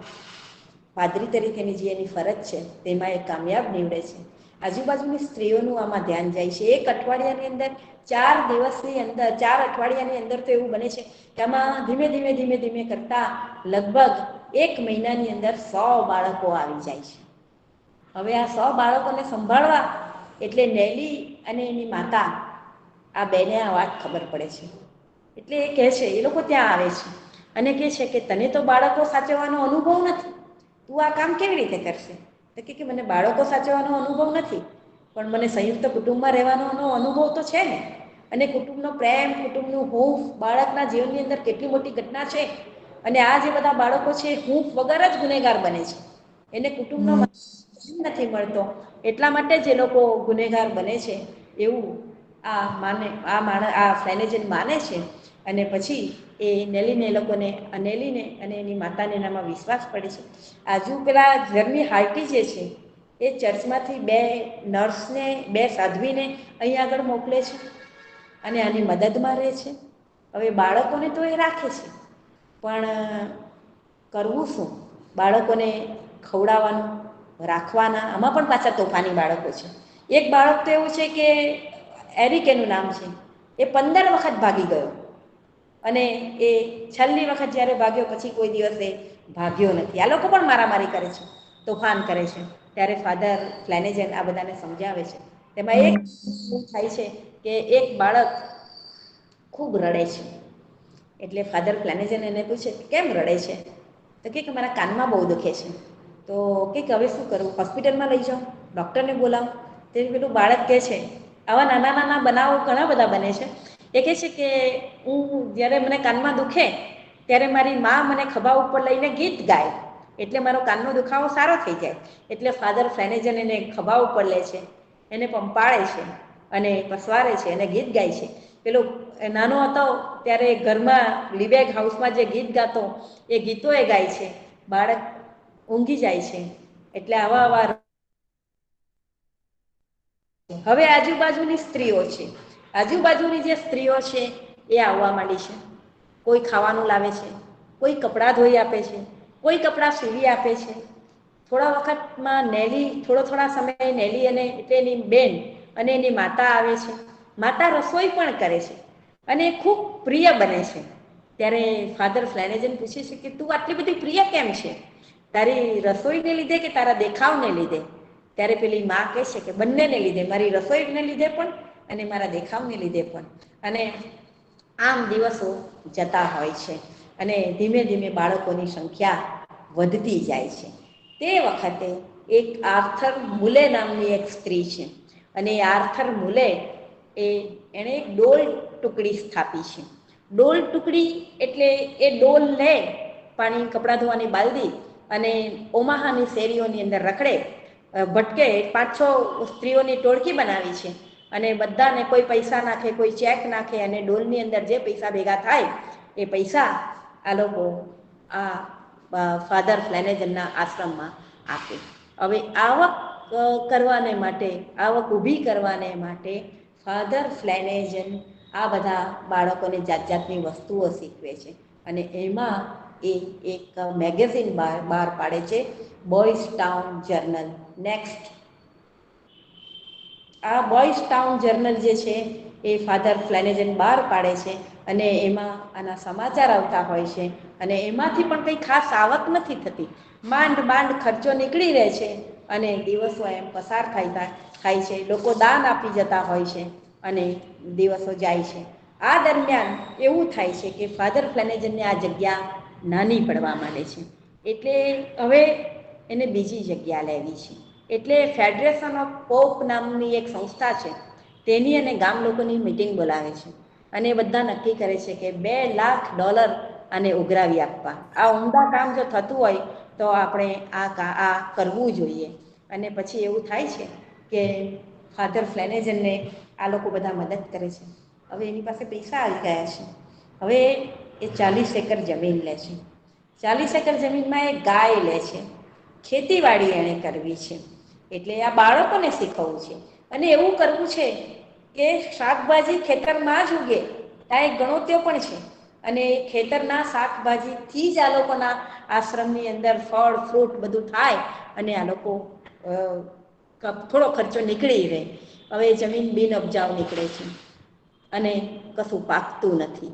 પાદરી તરીકેની જે એની ફરજ છે, તેમાં એ કામયાબ નીવડે છે. આજુબાજુની સ્ત્રીઓનું આમાં ધ્યાન જાય છે. એક અઠવાડિયાની અંદર 4 દિવસની અંદર, 4 અઠવાડિયાની અંદર તો એવું બને છે કે આમાં ધીમે ધીમે કરતા લગભગ 1 મહિનાની અંદર 100 બાળકો આવી જાય છે. હવે આ 100 બાળકોને સંભાળવા એટલે નેલી અને એની માતા, આ બેને આ વાત ખબર પડે છે. એટલે એ કહે છે, એ લોકો ત્યાં આવે છે અને કહે છે કે તને તો બાળકો સાચવવાનો અનુભવ નથી, તું આ કામ કેવી રીતે કરશે? તો કે મને બાળકો સાચવવાનો અનુભવ નથી, પણ મને સંયુક્ત કુટુંબમાં રહેવાનો અનુભવ તો છે ને. અને કુટુંબનો પ્રેમ, કુટુંબનું હૂંફ, બાળકના જીવનની અંદર કેટલી મોટી ઘટના છે. અને આ જે બધા બાળકો છે, હૂંફ વગર જ ગુનેગાર બને છે. એને કુટુંબનો નથી મળતો, એટલા માટે જ એ લોકો ગુનેગાર બને છે, એવું આ ફ્લેનેજન માને છે. અને પછી એ નેલીને એ લોકોને, નેલીને અને એની માતાને એનામાં વિશ્વાસ પડે છે. આજુ પેલા જર્મી હાર્ટી જે છે, એ ચર્ચમાંથી 2 નર્સને, 2 સાધ્વીને અહીં આગળ મોકલે છે અને આની મદદમાં રહે છે. હવે બાળકોને તો એ રાખે છે, પણ કરવું શું? બાળકોને ખવડાવવાનું, રાખવાના, આમાં પણ પાછા તોફાની બાળકો છે. એક બાળક તો એવું છે કે એરિક એનું નામ છે, એ 15 વખત ભાગી ગયો અને એ છેલ્લી વખત જ્યારે ભાગ્યો પછી કોઈ દિવસે ભાગ્યો નથી. આ લોકો પણ મારામારી કરે છે, તોફાન કરે છે. ત્યારે ફાધર ફ્લેનેજન આ બધાને સમજાવે છે. તેમાં એક શું થાય છે કે એક બાળક ખૂબ રડે છે. એટલે ફાધર ફ્લેનેજન એને પૂછે કેમ રડે છે? તો કે મારા કાનમાં બહુ દુખે છે. તો કે હવે શું કરું? હોસ્પિટલમાં લઈ જાઉં, ડૉક્ટરને બોલાવું? તે પેલું બાળક કહે છે, આવા નાના નાના બનાવો ઘણા બધા બને છે. એ કહે છે કે હું જ્યારે મને કાનમાં દુખે ત્યારે મારી મા મને ખભા ઉપર લઈને ગીત ગાય, એટલે મારો કાનનો દુખાવો સારો થઈ જાય. એટલે ફાધર ફ્લેનેજન એને ખભા ઉપર લે છે, એને પંપાળે છે અને પસવારે છે અને ગીત ગાય છે પેલો નાનો હતો ત્યારે ઘરમાં લીબેગ હાઉસમાં જે ગીત ગાતો એ ગીતો એ ગાય છે, બાળક ઊંઘી જાય છે. એટલે આવા હવે આજુબાજુની સ્ત્રીઓ છે, આજુબાજુની જે સ્ત્રીઓ છે એ આવવા માંડી છે. કોઈ ખાવાનું લાવે છે, કોઈ કપડાં ધોઈ આપે છે, કોઈ કપડાં સીવી આપે છે. થોડા વખતમાં થોડા સમયે નેલી અને એટલે એની બેન અને એની માતા આવે છે. માતા રસોઈ પણ કરે છે અને ખૂબ પ્રિય બને છે. ત્યારે ફાધર ફ્લેનેજન પૂછે છે કે તું આટલી બધી પ્રિય કેમ છે? તારી રસોઈને લીધે કે તારા દેખાવને લીધે? ત્યારે પેલી માં કહે છે કે બંનેને લીધે, મારી રસોઈને લીધે પણ અને મારા દેખાવને લીધે પણ. અને આમ દિવસો જતા હોય છે અને ધીમે ધીમે બાળકોની સંખ્યા વધતી જાય છે. તે વખતે એક આર્થર મુલે નામની એક સ્ત્રી છે અને આર્થર મુલે એણે એક ડોલ ટુકડી સ્થાપી છે. ડોલ ટુકડી એટલે એ ડોલ લે પાણી કપડાં ધોવાની બાલ્દી અને ઓમાહાની શેરીઓની અંદર રખડે, ભટકે. 5-6 સ્ત્રીઓની ટોળકી બનાવી છે અને બધાને કોઈ પૈસા નાખે, કોઈ ચેક નાખે અને ડોલની અંદર જે પૈસા ભેગા થાય એ પૈસા આ લોકો ફાધર ફ્લેનેજનના આશ્રમમાં આપે. હવે આવક કરવાને માટે, આવક ઊભી કરવાને માટે ફાધર ફ્લેનેજન આ બધા બાળકોને જાત જાતની વસ્તુઓ શીખવે છે અને એમાં એ એક મેગેઝિન બહાર પાડે છે, બોયઝ ટાઉન જર્નલ નેક્સ્ટ. આ બોયઝ ટાઉન જર્નલ જે છે એ ફાધર ફ્લેનેજન બહાર પાડે છે અને એમાં આના સમાચાર આવતા હોય છે અને એમાંથી પણ કંઈ ખાસ આવક નથી થતી. માંડ ખર્ચો નીકળી રહે છે અને દિવસો એમ પસાર થાય છે. લોકો દાન આપી જતા હોય છે અને દિવસો જાય છે. આ દરમિયાન એવું થાય છે કે ફાધર ફ્લેનેજનને આ જગ્યા નાની પડવા માંડે છે. એટલે હવે એને બીજી જગ્યા લેવી છે. એટલે ફેડરેશન ઓફ પોપ નામની એક સંસ્થા છે, તેની અને ગામ લોકોની મિટિંગ બોલાવે છે અને બધા નક્કી કરે છે કે $2 લાખ આને ઉઘરાવી આપવા. આ ઉમદા કામ જો થતું હોય તો આપણે આ કરવું જોઈએ. અને પછી એવું થાય છે કે ફાધર ફ્લેનેજનને આ લોકો બધા મદદ કરે છે. હવે એની પાસે પૈસા આવી ગયા છે. હવે એ 40 એકર જમીન લે છે. 40 એકર જમીનમાં એ ગાય લે છે. ખેતીવાડી એણે કરવી છે. એટલે આ બાળકોને શીખવવું છે અને એવું કરવું છે કે શાકભાજી ખેતરમાં જ ઉગે. ત્યાં એક ગણોત્યો પણ છે અને ખેતરના શાકભાજીથી જ આ લોકોના આશ્રમની અંદર ફળ ફ્રૂટ બધું થાય અને આ લોકો થોડો ખર્ચો નીકળી રહે. હવે જમીન બિનઉપજાઉ નીકળે છે અને કશું પાકતું નથી.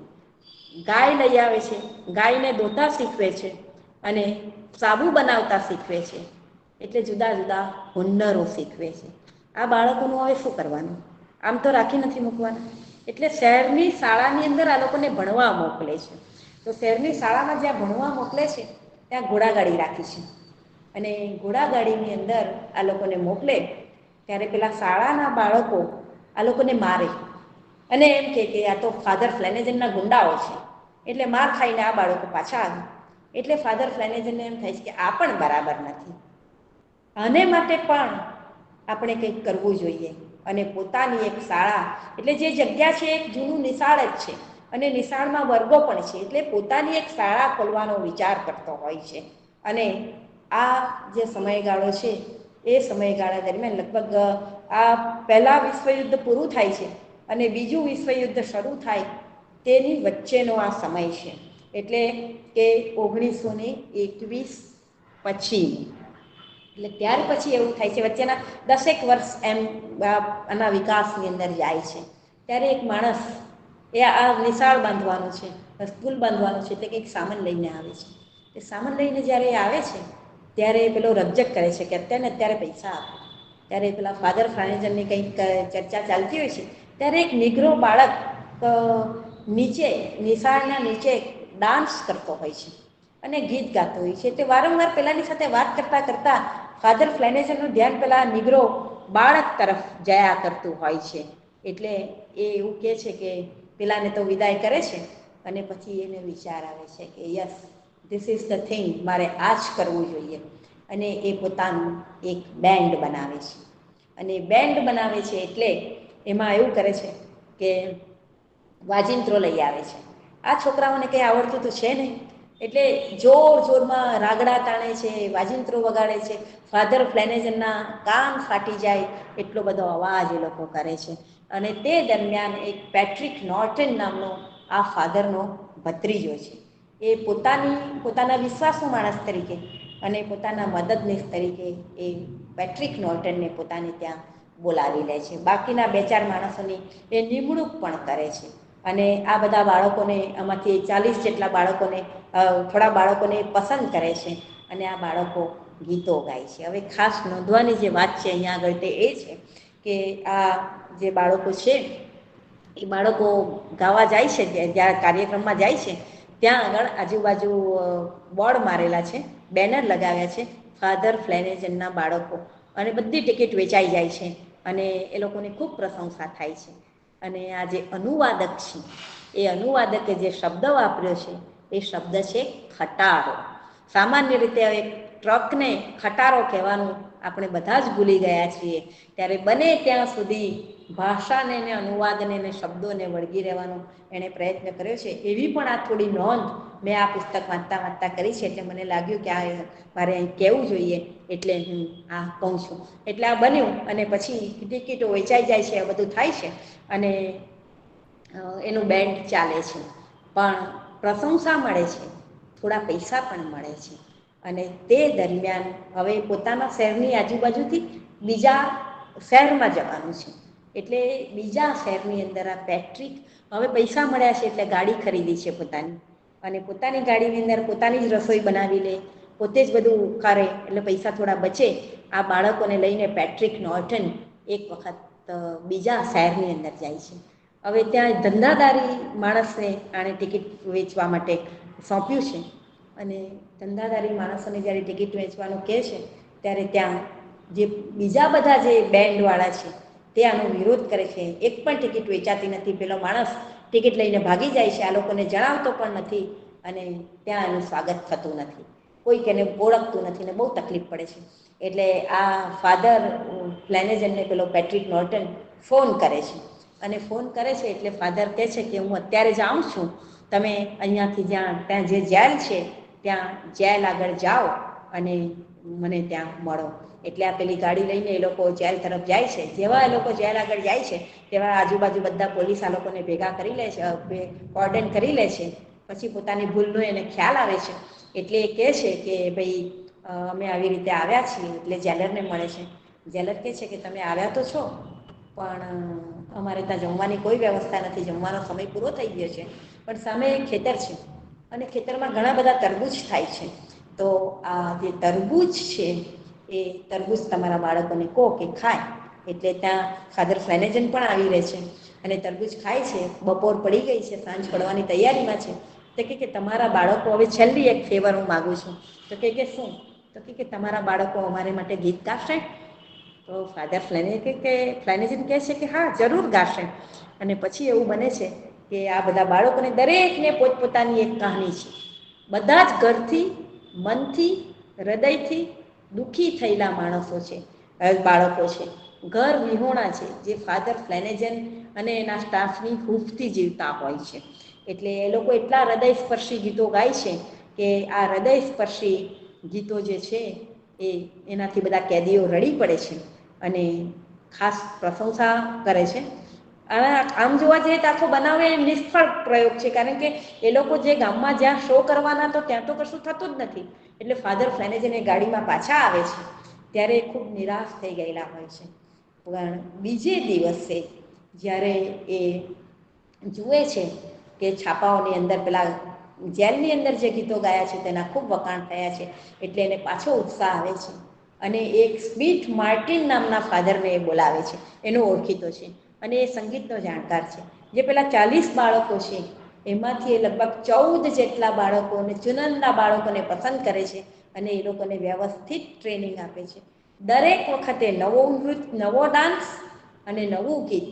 ગાય લઈ આવે છે, ગાયને દોતા શીખવે છે અને સાબુ બનાવતા શીખવે છે. એટલે જુદા જુદા હુન્નરો શીખવે છે. આ બાળકોનું હવે શું કરવાનું? આમ તો રાખી નથી મૂકવાના. એટલે શહેરની શાળાની અંદર આ લોકોને ભણવા મોકલે છે. તો શહેરની શાળામાં જ્યાં ભણવા મોકલે છે ત્યાં ઘોડાગાડી રાખી છે અને ઘોડાગાડીની અંદર આ લોકોને મોકલે ત્યારે પેલા શાળાના બાળકો આ લોકોને મારે અને એમ કે આ તો ફાધર ફ્લેનેજનના ગુંડાઓ છે, એટલે માર ખાઈને આ બાળકો પાછા આવે. એટલે ફાધર ફ્લેનેજનને એમ થાય છે કે આ પણ બરાબર નથી. આને માટે પણ આપણે કંઈક કરવું જોઈએ અને પોતાની એક શાળા, એટલે જે જગ્યા છે એક જૂનું નિશાળ જ છે અને નિશાળમાં વર્ગો પણ છે, એટલે પોતાની એક શાળા ખોલવાનો વિચાર કરતો હોય છે. અને આ જે સમયગાળો છે એ સમયગાળા દરમિયાન લગભગ આ પહેલાં વિશ્વયુદ્ધ પૂરું થાય છે અને બીજું વિશ્વયુદ્ધ શરૂ થાય તેની વચ્ચેનો આ સમય છે. એટલે કે 1921 પછી. એટલે ત્યાર પછી એવું થાય છે વચ્ચેના 10 વર્ષ એમ આના વિકાસની અંદર જાય છે. ત્યારે એક માણસ એ આ નિશાળ બાંધવાનું છે, સ્કૂલ બાંધવાનું છે, તે કંઈક સામાન લઈને આવે છે. એ સામાન લઈને જ્યારે એ આવે છે ત્યારે પેલો રકઝક કરે છે કે અત્યારે પૈસા આપો. ત્યારે પેલા ફાધર ફ્લેનેજનની કંઈક ચર્ચા ચાલતી હોય છે ત્યારે એક નીગ્રો બાળક નીચે નિશાળના નીચે ડાન્સ કરતો હોય છે અને ગીત ગાતો હોય છે. તે વારંવાર પેલાની સાથે વાત કરતાં કરતાં ફાધર ફ્લેનેજનનું ધ્યાન પેલા નીગ્રો બાળક તરફ જયા કરતું હોય છે. એટલે એ એવું કહે છે કે પેલાને તો વિદાય કરે છે અને પછી એને વિચાર આવે છે કે yes, this is the thing, મારે આ જ કરવું જોઈએ. અને એ પોતાનું એક બેન્ડ બનાવે છે અને બેન્ડ બનાવે છે એટલે એમાં એવું કરે છે કે વાજિંત્રો લઈ આવે છે. આ છોકરાઓને કંઈ આવડતું તો છે નહીં, એટલે જોર જોરમાં રાગડા તાણે છે, વાજિંત્રો વગાડે છે. ફાધર ફ્લેનેજનના કાન ફાટી જાય એટલો બધો અવાજ એ લોકો કરે છે. અને તે દરમિયાન એક પેટ્રિક નોર્ટન નામનો આ ફાધરનો ભત્રીજો છે. એ પોતાના વિશ્વાસુ માણસ તરીકે અને પોતાના મદદનીશ તરીકે એ પેટ્રિક નોર્ટનને પોતાને ત્યાં બોલાવી લે છે. બાકીના 2-4 માણસોની એ નિમણૂક પણ કરે છે. અને આ બધા બાળકોને, આમાંથી 40 જેટલા બાળકોને, થોડા બાળકોને પસંદ કરે છે અને આ બાળકો ગીતો ગાય છે. હવે ખાસ નોંધવાની જે વાત છે અહીંયા આગળ તે એ છે કે આ જે બાળકો છે એ બાળકો ગાવા જાય છે, જ્યાં કાર્યક્રમમાં જાય છે ત્યાં આગળ આજુબાજુ બોર્ડ મારેલા છે, બેનર લગાવ્યા છે, ફાધર ફ્લેનેજનના બાળકો, અને બધી ટિકિટ વેચાઈ જાય છે અને એ લોકોની ખૂબ પ્રશંસા થાય છે. અને આ જે અનુવાદક છે એ અનુવાદકે જે શબ્દ વાપર્યો છે એ શબ્દ છે ખટારો. સામાન્ય રીતે હવે ટ્રકને ખટારો કહેવાનું આપણે બધા જ ભૂલી ગયા છીએ, ત્યારે બને ત્યાં સુધી ભાષાને ને અનુવાદને ને શબ્દોને વળગી રહેવાનો એણે પ્રયત્ન કર્યો છે. એવી પણ આ થોડી નોંધ મેં આ પુસ્તક વાંચતા કરી છે, એટલે મને લાગ્યું કે આ મારે અહીં કહેવું જોઈએ, એટલે હું આ કહું છું. એટલે આ બન્યું અને પછી ટિકિટો વેચાઈ જાય છે, આ બધું થાય છે અને એનું બેન્ડ ચાલે છે, પણ પ્રશંસા મળે છે, થોડા પૈસા પણ મળે છે. અને તે દરમિયાન હવે પોતાના શહેરની આજુબાજુથી બીજા શહેરમાં જવાનું છે, એટલે બીજા શહેરની અંદર આ પેટ્રિક હવે પૈસા મળ્યા છે એટલે ગાડી ખરીદી છે પોતાની, અને પોતાની ગાડીની અંદર પોતાની જ રસોઈ બનાવી લે, પોતે જ બધું કરે, એટલે પૈસા થોડા બચે. આ બાળકોને લઈને પેટ્રિક નોર્ટન એક વખત બીજા શહેરની અંદર જાય છે. હવે ત્યાં ધંધાદારી માણસને આણે ટિકિટ વેચવા માટે સોંપ્યું છે, અને ધંધાદારી માણસોને જ્યારે ટિકિટ વેચવાનું કહે છે ત્યારે ત્યાં જે બીજા બધા જે બેન્ડવાળા છે તે આનો વિરોધ કરે છે. એક પણ ટિકિટ વેચાતી નથી, પેલો માણસ ટિકિટ લઈને ભાગી જાય છે, આ લોકોને જણાવતો પણ નથી, અને ત્યાં એનું સ્વાગત થતું નથી, કોઈક એને ઓળખતું નથી ને બહુ તકલીફ પડે છે. એટલે આ ફાધર ફ્લેનેજનને પેલો પેટ્રિક નોર્ટન ફોન કરે છે, અને ફોન કરે છે એટલે ફાધર કહે છે કે હું અત્યારે જાઉં છું, તમે અહીંયાથી ત્યાં જે જેલ છે ત્યાં જેલ આગળ જાઓ અને મને ત્યાં મળો. એટલે આ પેલી ગાડી લઈને એ લોકો જેલ તરફ જાય છે. જેવા એ લોકો જેલ આગળ જાય છે તેવા આજુબાજુ બધા પોલીસ આ લોકોને ભેગા કરી લે છે, કોર્ડન કરી લે છે. પછી પોતાની ભૂલનો એને ખ્યાલ આવે છે, એટલે એ કહે છે કે ભાઈ અમે આવી રીતે આવ્યા છીએ. એટલે જેલરને મળે છે. જેલર કહે છે કે તમે આવ્યા તો છો, પણ અમારે ત્યાં જમવાની કોઈ વ્યવસ્થા નથી, જમવાનો સમય પૂરો થઈ ગયો છે, પણ સામે એક ખેતર છે અને ખેતરમાં ઘણા બધા તરબૂચ થાય છે, તો આ જે તરબૂચ છે એ તરબૂચ તમારા બાળકોને કહો કે ખાય. એટલે ત્યાં ફાધર ફ્લેનેજન પણ આવી રહે છે અને તરબૂચ ખાય છે. બપોર પડી ગઈ છે, સાંજ પડવાની તૈયારીમાં છે. તો કે તમારા બાળકો, હવે છેલ્લી એક ફેવર હું માગું છું. તો કે શું? તો કે તમારા બાળકો અમારે માટે ગીત ગાશે. તો ફાધર ફ્લેનેજન કહે છે કે હા, જરૂર ગાશે. અને પછી એવું બને છે કે આ બધા બાળકોને દરેકને પોતપોતાની એક કહાની છે. બધા જ ઘરથી, મનથી, હૃદયથી દુઃખી થયેલા માણસો છે, બાળકો છે, ઘર વિહોણા છે, જે ફાધર ફ્લેનેજન અને એના સ્ટાફની હૂંફથી જીવતા હોય છે. એટલે એ લોકો એટલા હૃદયસ્પર્શી ગીતો ગાય છે કે આ હૃદયસ્પર્શી ગીતો જે છે એનાથી બધા કેદીઓ રડી પડે છે અને ખાસ પ્રશંસા કરે છે. આમ જોવા જઈએ તો આખો બનાવે નિષ્ફળ પ્રયોગ છે, કારણ કે એ લોકો જે ગામમાં જ્યાં શો કરવાના તો ત્યાં તો કશું થતું જ નથી. એટલે ફાધર ફ્લેનેજન એ ગાડીમાં પાછા આવે છે ત્યારે ખૂબ નિરાશ થઈ ગયેલા હોય છે. પણ બીજે દિવસે જ્યારે એ જુએ છે કે છાપાઓની અંદર પેલા જેલની અંદર જે ગીતો ગાયા છે તેના ખૂબ વખાણ થયા છે, એટલે એને પાછો ઉત્સાહ આવે છે અને એક સ્મિથ માર્ટિન નામના ફાધરને એ બોલાવે છે. એનો ઓળખીતો છે અને એ સંગીતનો જાણકાર છે. જે પેલા 40 બાળકો છે એમાંથી એ લગભગ 14 જેટલા બાળકોને, ચુનંદા બાળકોને પસંદ કરે છે અને એ લોકોને વ્યવસ્થિત ટ્રેનિંગ આપે છે. દરેક વખતે નવો નૃત્ય, નવો ડાન્સ અને નવું ગીત,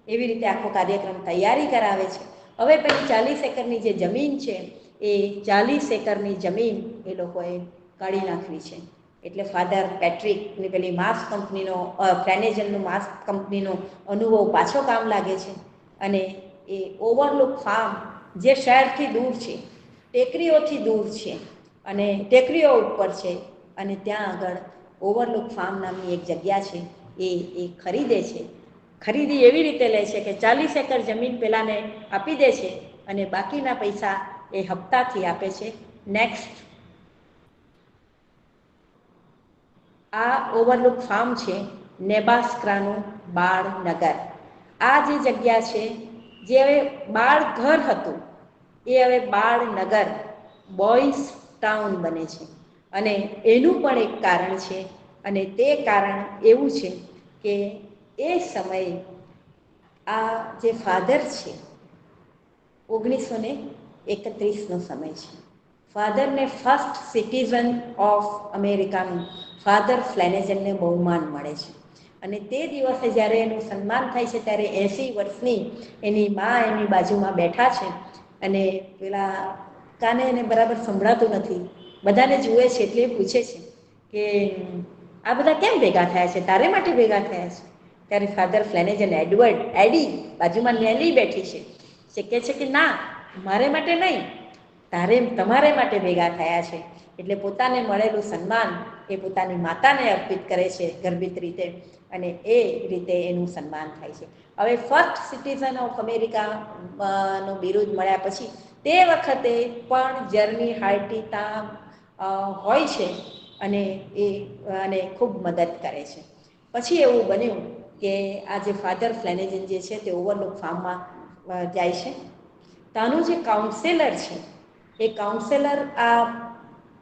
એવી રીતે આખો કાર્યક્રમ તૈયારી કરાવે છે. હવે પેલી 40 એકરની જે જમીન છે એ 40 એકરની જમીન એ લોકોએ કાઢી નાખવી છે. એટલે ફાધર પેટ્રિકની પેલી માસ્ક કંપનીનો, ફ્લેનેજનનું માસ્ક કંપનીનો અનુભવ પાછો કામ લાગે છે અને એ ઓવરલુક ફાર્મ જે શહેરથી દૂર છે, ટેકરીઓથી દૂર છે અને ટેકરીઓ ઉપર છે, અને ત્યાં આગળ ઓવરલુક ફાર્મ નામની એક જગ્યા છે, એ ખરીદે છે. ખરીદી એવી રીતે લે છે કે 40 એકર જમીન પેલાને આપી દે છે અને બાકીના પૈસા એ હપ્તાથી આપે છે. નેક્સ્ટ, આ ઓવરલુક ફાર્મ છે નેબાસ્ક્રાનું બાળનગર. આ જે જગ્યા છે, જે હવે બાળ ઘર હતું, એ હવે બાળનગર, બોયઝ ટાઉન બને છે. અને એનું પણ એક કારણ છે, અને તે કારણ એવું છે કે એ સમયે આ જે ફાધર છે, 1931નો સમય છે. ફાધરને ફર્સ્ટ સિટીઝન ઓફ અમેરિકાનું ફાધર ફ્લેનેજનને બહુમાન મળે છે. અને તે દિવસે જ્યારે એનું સન્માન થાય છે, ત્યારે 80 વર્ષની એની મા એની બાજુમાં બેઠા છે, અને પેલા કાને એને બરાબર સંભળાતું નથી, બધાને જુએ છે એટલે પૂછે છે કે આ બધા કેમ ભેગા થયા છે, તારે માટે ભેગા થયા છે? ત્યારે ફાધર ફ્લેનેજન, એડી બાજુમાં નેલી બેઠી છે, જે કહે છે કે ના, મારે માટે નહીં, તમારે માટે ભેગા થયા છે. એટલે પોતાને મળેલું સન્માન એ પોતાની માતાને અર્પિત કરે છે ગર્ભિત રીતે, અને એ રીતે એનું સન્માન થાય છે. હવે ફર્સ્ટ સિટીઝન ઓફ અમેરિકા નું બિરુદ મળ્યા પછી તે વખતે પણ જર્મી હાર્ટીતા હોય છે, અને અને ખૂબ મદદ કરે છે. પછી એવું બન્યું કે આ જે ફાધર ફ્લેનેજન જે છે તે ઓવરલુક ફાર્મમાં જાય છે. ત્યાંનું જે કાઉન્સેલર છે, એ કાઉન્સેલર આ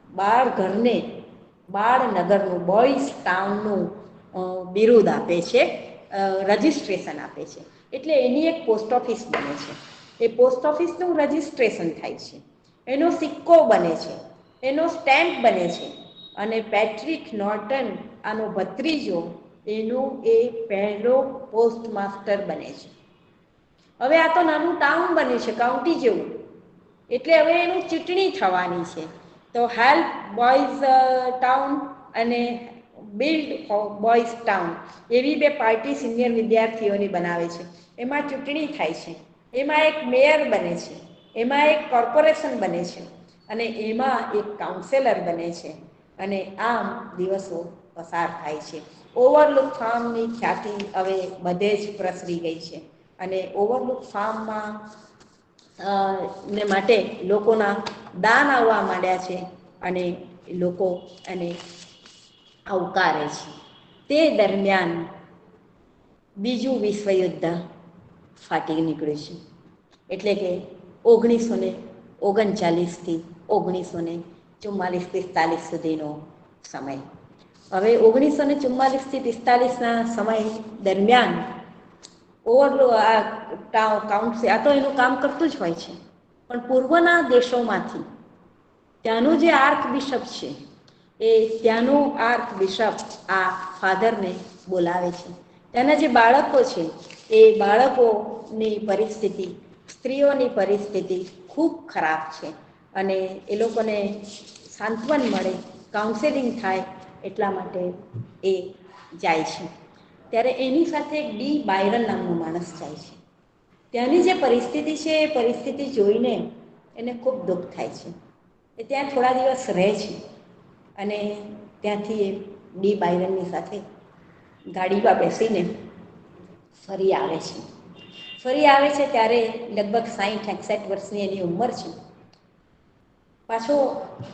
બાળ ઘરને, બાળનગરનું, બોયઝ ટાઉનનું બિરુદ આપે છે, રજિસ્ટ્રેશન આપે છે. એટલે એની એક પોસ્ટ ઓફિસ બને છે. એ પોસ્ટ ઓફિસનું રજિસ્ટ્રેશન થાય છે, એનો સિક્કો બને છે, એનો સ્ટેમ્પ બને છે, અને પેટ્રિક નોર્ટન, આનો ભત્રીજો, એનો એ પહેલો પોસ્ટ માસ્ટર બને છે. હવે આ તો નાનું ટાઉન બન્યું છે, કાઉન્ટી જેવું, એટલે હવે એનું ચૂંટણી થવાની છે. તો હેલ્પ બોયઝ ટાઉન અને બિલ્ડ બોયઝ ટાઉન, એવી બે પાર્ટી સિનિયર વિદ્યાર્થીઓની બનાવે છે. એમાં ચૂંટણી થાય છે, એમાં એક મેયર બને છે, એમાં એક કોર્પોરેશન બને છે, અને એમાં એક કાઉન્સેલર બને છે, અને આમ દિવસો પસાર થાય છે. ઓવરલુક ફાર્મની ખ્યાતિ હવે બધે જ પ્રસરી ગઈ છે, અને ઓવરલુક ફાર્મમાં ને માટે લોકોના દાન આવવા માંડ્યા છે, અને લોકો એને આવકારે છે. તે દરમિયાન બીજું વિશ્વયુદ્ધ ફાટી નીકળ્યું છે, એટલે કે 1939થી 1944-45 સુધીનો સમય. હવે 1944-45ના સમય દરમિયાન આ તો એનું કામ કરતું જ હોય છે, પણ પૂર્વના દેશોમાંથી ત્યાંનું જે આર્ક બિશપ છે, એ ત્યાંનું આર્ક બિશપ આ ફાધરને બોલાવે છે. ત્યાંના જે બાળકો છે, એ બાળકોની પરિસ્થિતિ, સ્ત્રીઓની પરિસ્થિતિ ખૂબ ખરાબ છે, અને એ લોકોને સાંત્વન મળે, કાઉન્સેલિંગ થાય, એટલા માટે એ જાય છે. ત્યારે એની સાથે એક ડી બાયરન નામનો માણસ જાય છે. ત્યાંની જે પરિસ્થિતિ છે, એ પરિસ્થિતિ જોઈને એને ખૂબ દુઃખ થાય છે. એ ત્યાં થોડા દિવસ રહે છે, અને ત્યાંથી એ ડી બાયરનની સાથે ગાડીમાં બેસીને ફરી આવે છે. ફરી આવે છે ત્યારે લગભગ 60-61 વર્ષની એની ઉંમર છે. પાછો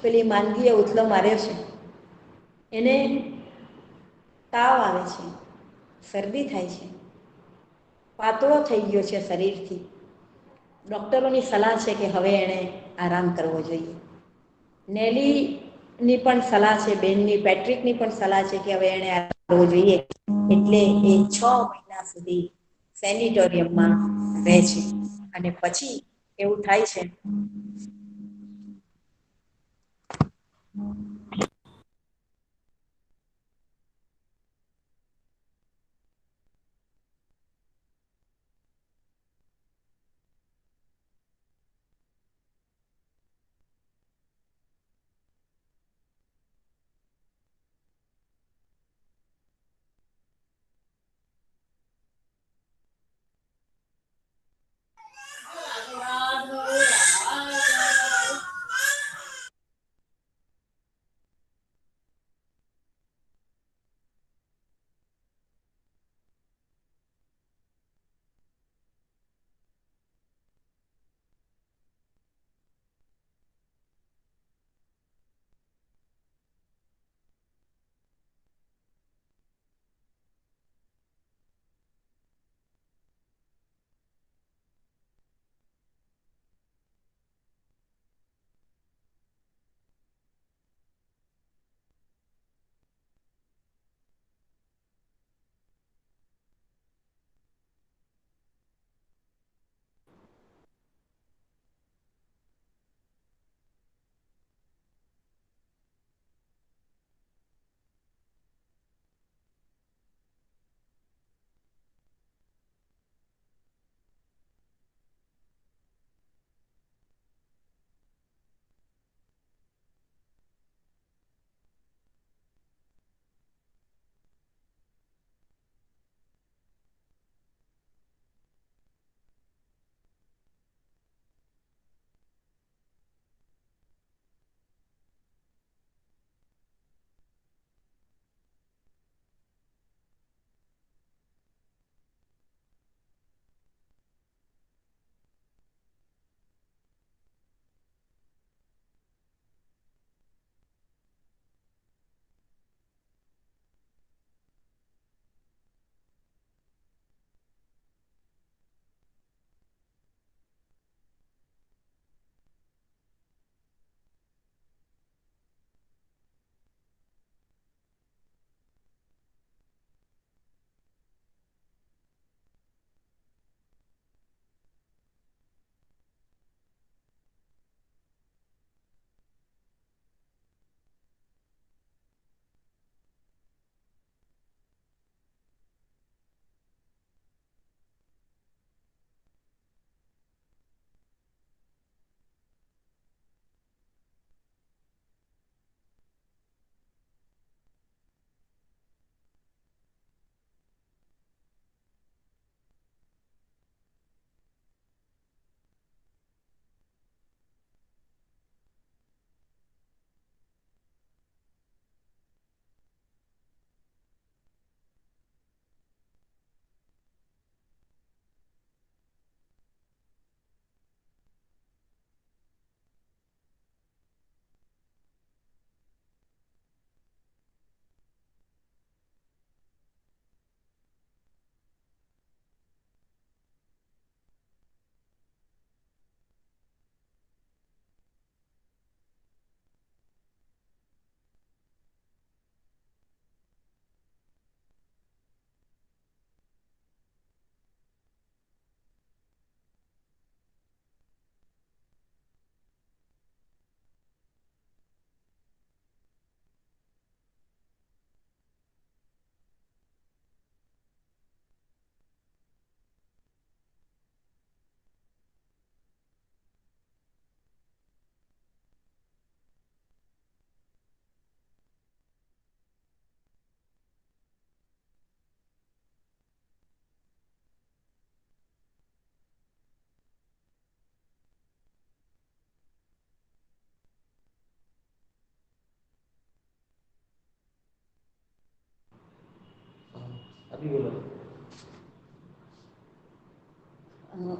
પેલી માંદગીએ ઉથલો માર્યો છે, એને તાવ આવે છે, શરદી થાય છે, પાતળો થઈ ગયો છે શરીરથી. ડૉક્ટરોની સલાહ છે કે હવે એણે આરામ કરવો જોઈએ. નેલીની પણ સલાહ છે, બેનની પેટ્રિકની પણ સલાહ છે કે હવે એણે આરામ કરવો જોઈએ. એટલે એ 6 મહિના સુધી સેનિટોરિયમમાં રહે છે, અને પછી એવું થાય છે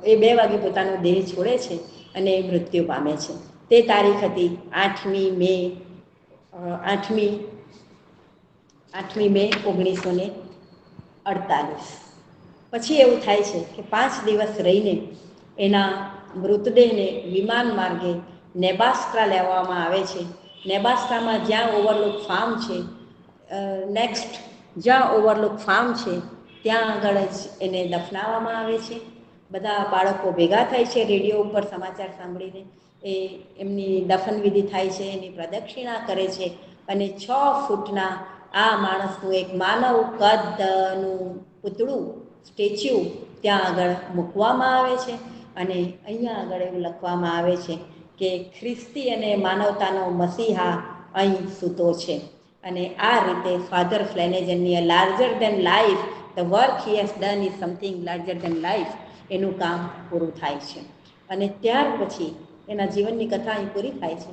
એ 2 વાગે પોતાનો દેહ છોડે છે અને મૃત્યુ પામે છે. તે તારીખ હતી 8મી મે 1948. પછી એવું થાય છે કે 5 દિવસ રહીને એના મૃતદેહને વિમાન માર્ગે નેબ્રાસ્કા લેવામાં આવે છે. નેબ્રાસ્કામાં જ્યાં ઓવરલુક ફાર્મ છે, નેક્સ્ટ જ્યાં ઓવરલુક ફાર્મ છે ત્યાં આગળ જ એને દફનાવવામાં આવે છે. બધા બાળકો ભેગા થાય છે રેડિયો ઉપર સમાચાર સાંભળીને. એમની દફનવિધિ થાય છે, એની પ્રદક્ષિણા કરે છે અને 6 ફૂટના આ માણસનું એક માનવ કદનું પૂતળું, સ્ટેચ્યુ ત્યાં આગળ મૂકવામાં આવે છે. અને અહીંયા આગળ એવું લખવામાં આવે છે કે ખ્રિસ્તી અને માનવતાનો મસીહા અહીં સૂતો છે. અને આ રીતે ફાધર ફ્લેનેજનની larger than life, the work he has done is something larger than life, એનું કામ પૂરું થાય છે. અને ત્યાર પછી એના જીવનની કથા અહીં પૂરી થાય છે.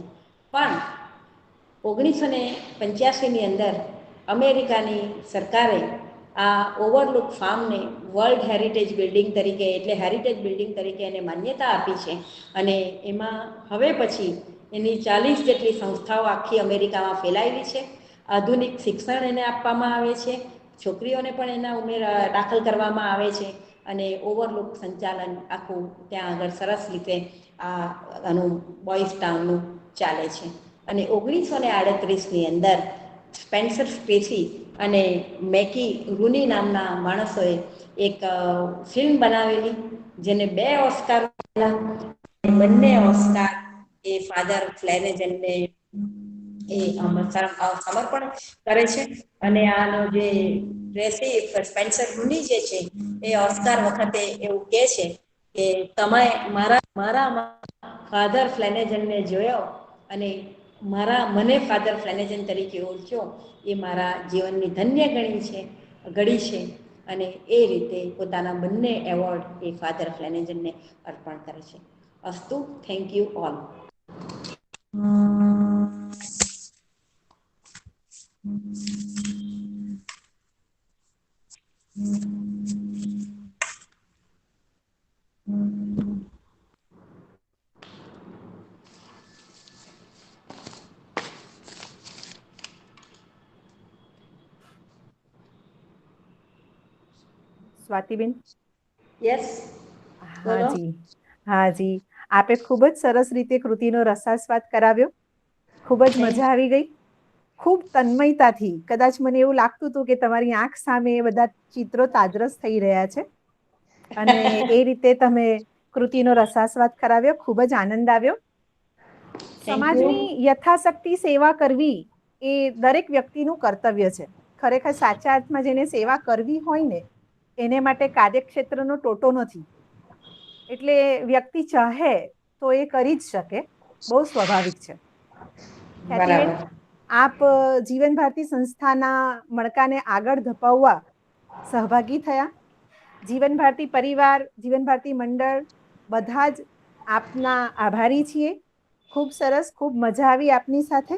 પણ 1985ની અંદર અમેરિકાની સરકારે આ ઓવરલુક ફાર્મને વર્લ્ડ હેરિટેજ બિલ્ડિંગ તરીકે, એટલે હેરિટેજ બિલ્ડિંગ તરીકે એને માન્યતા આપી છે. અને એમાં હવે પછી એની 40 જેટલી સંસ્થાઓ આખી અમેરિકામાં ફેલાયેલી છે. આધુનિક શિક્ષણ એને આપવામાં આવે છે, છોકરીઓને પણ એના દાખલ કરવામાં આવે છે. અને ઓવરલુક સંચાલન આખું ત્યાં આગળ સરસ રીતે આનું બોયઝ ટાઉનનું ચાલે છે. અને 1938ની અંદર સ્પેન્સર ટ્રેસી અને મેકી રૂની નામના માણસોએ એક ફિલ્મ બનાવેલી, જેને 2 ઓસ્કાર મળેલા. બંને ઓસ્કાર એ ફાધર ફ્લેનેજનને એ સમર્પણ કરે છે. અને આનો જે ટ્રેસી સ્પેન્સર રૂની જે છે એ ઓસ્કાર વખતે એવું કહે છે કે તમે મારા ફાધર ફ્લેનેજનને જોયો અને મને ફાધર ફ્લેનેજન તરીકે ઓળખ્યો, એ મારા જીવનની ધન્ય ઘડી છે. અને એ રીતે પોતાના બંને એવોર્ડ એ ફાધર ફ્લેનેજનને અર્પણ કરે છે. અસ્તુ, થેન્ક યુ ઓલ. સ્વાતિબેન? યસ, બોલો. હાજી, આપે ખૂબ જ સરસ રીતે કૃતિનો રસાસ્વાદ કરાવ્યો. ખૂબ જ મજા આવી ગઈ. ખૂબ તન્મયતાથી, કદાચ મને એવું લાગતું હતું કે તમારી આંખ સામે બધા ચિત્રો તાદરસ થઈ રહ્યા છે. અને એ રીતે તમે કૃતિનો રસાસ્વાદ કરાવ્યો. ખૂબ જ આનંદ આવ્યો. Thank you. સમાજની યથાશક્તિ સેવા કરવી એ દરેક વ્યક્તિનું કર્તવ્ય છે. ખરેખર સાચા અર્થમાં જેને સેવા કરવી હોય ને, એને માટે કાર્યક્ષેત્રનો ટોટો નથી. એટલે વ્યક્તિ ચાહે તો એ કરી જ શકે, બહુ સ્વાભાવિક છે. ખ્યાતિબેન, બરાબર. આપ જીવન ભારતી સંસ્થાના મણકાને આગળ ધપાવવા સહભાગી થયા. જીવન ભારતી પરિવાર, જીવન ભારતી મંડળ બધા જ આપના આભારી છીએ. ખૂબ સરસ, ખૂબ મજા આવી આપની સાથે.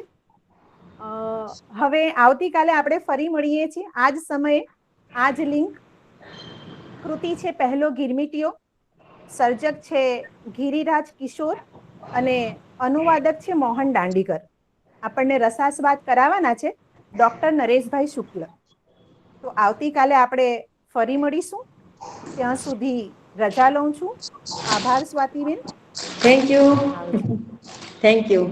હવે આવતીકાલે આપણે ફરી મળીએ છીએ આ જ સમયે, આ જ લિંક. કૃતિ છે પહેલો ગિરમિટીયો, સર્જક છે ગિરિરાજ કિશોર અને અનુવાદક છે મોહન દાંડીકર. આપણને રસાસ્વાદ કરાવવાના છે ડૉક્ટર નરેશભાઈ શુક્લ. તો આવતીકાલે આપણે ફરી મળીશું. ત્યાં સુધી રજા લઉં છું. આભાર સ્વાતિબેન. Thank you. આવજો. Thank you.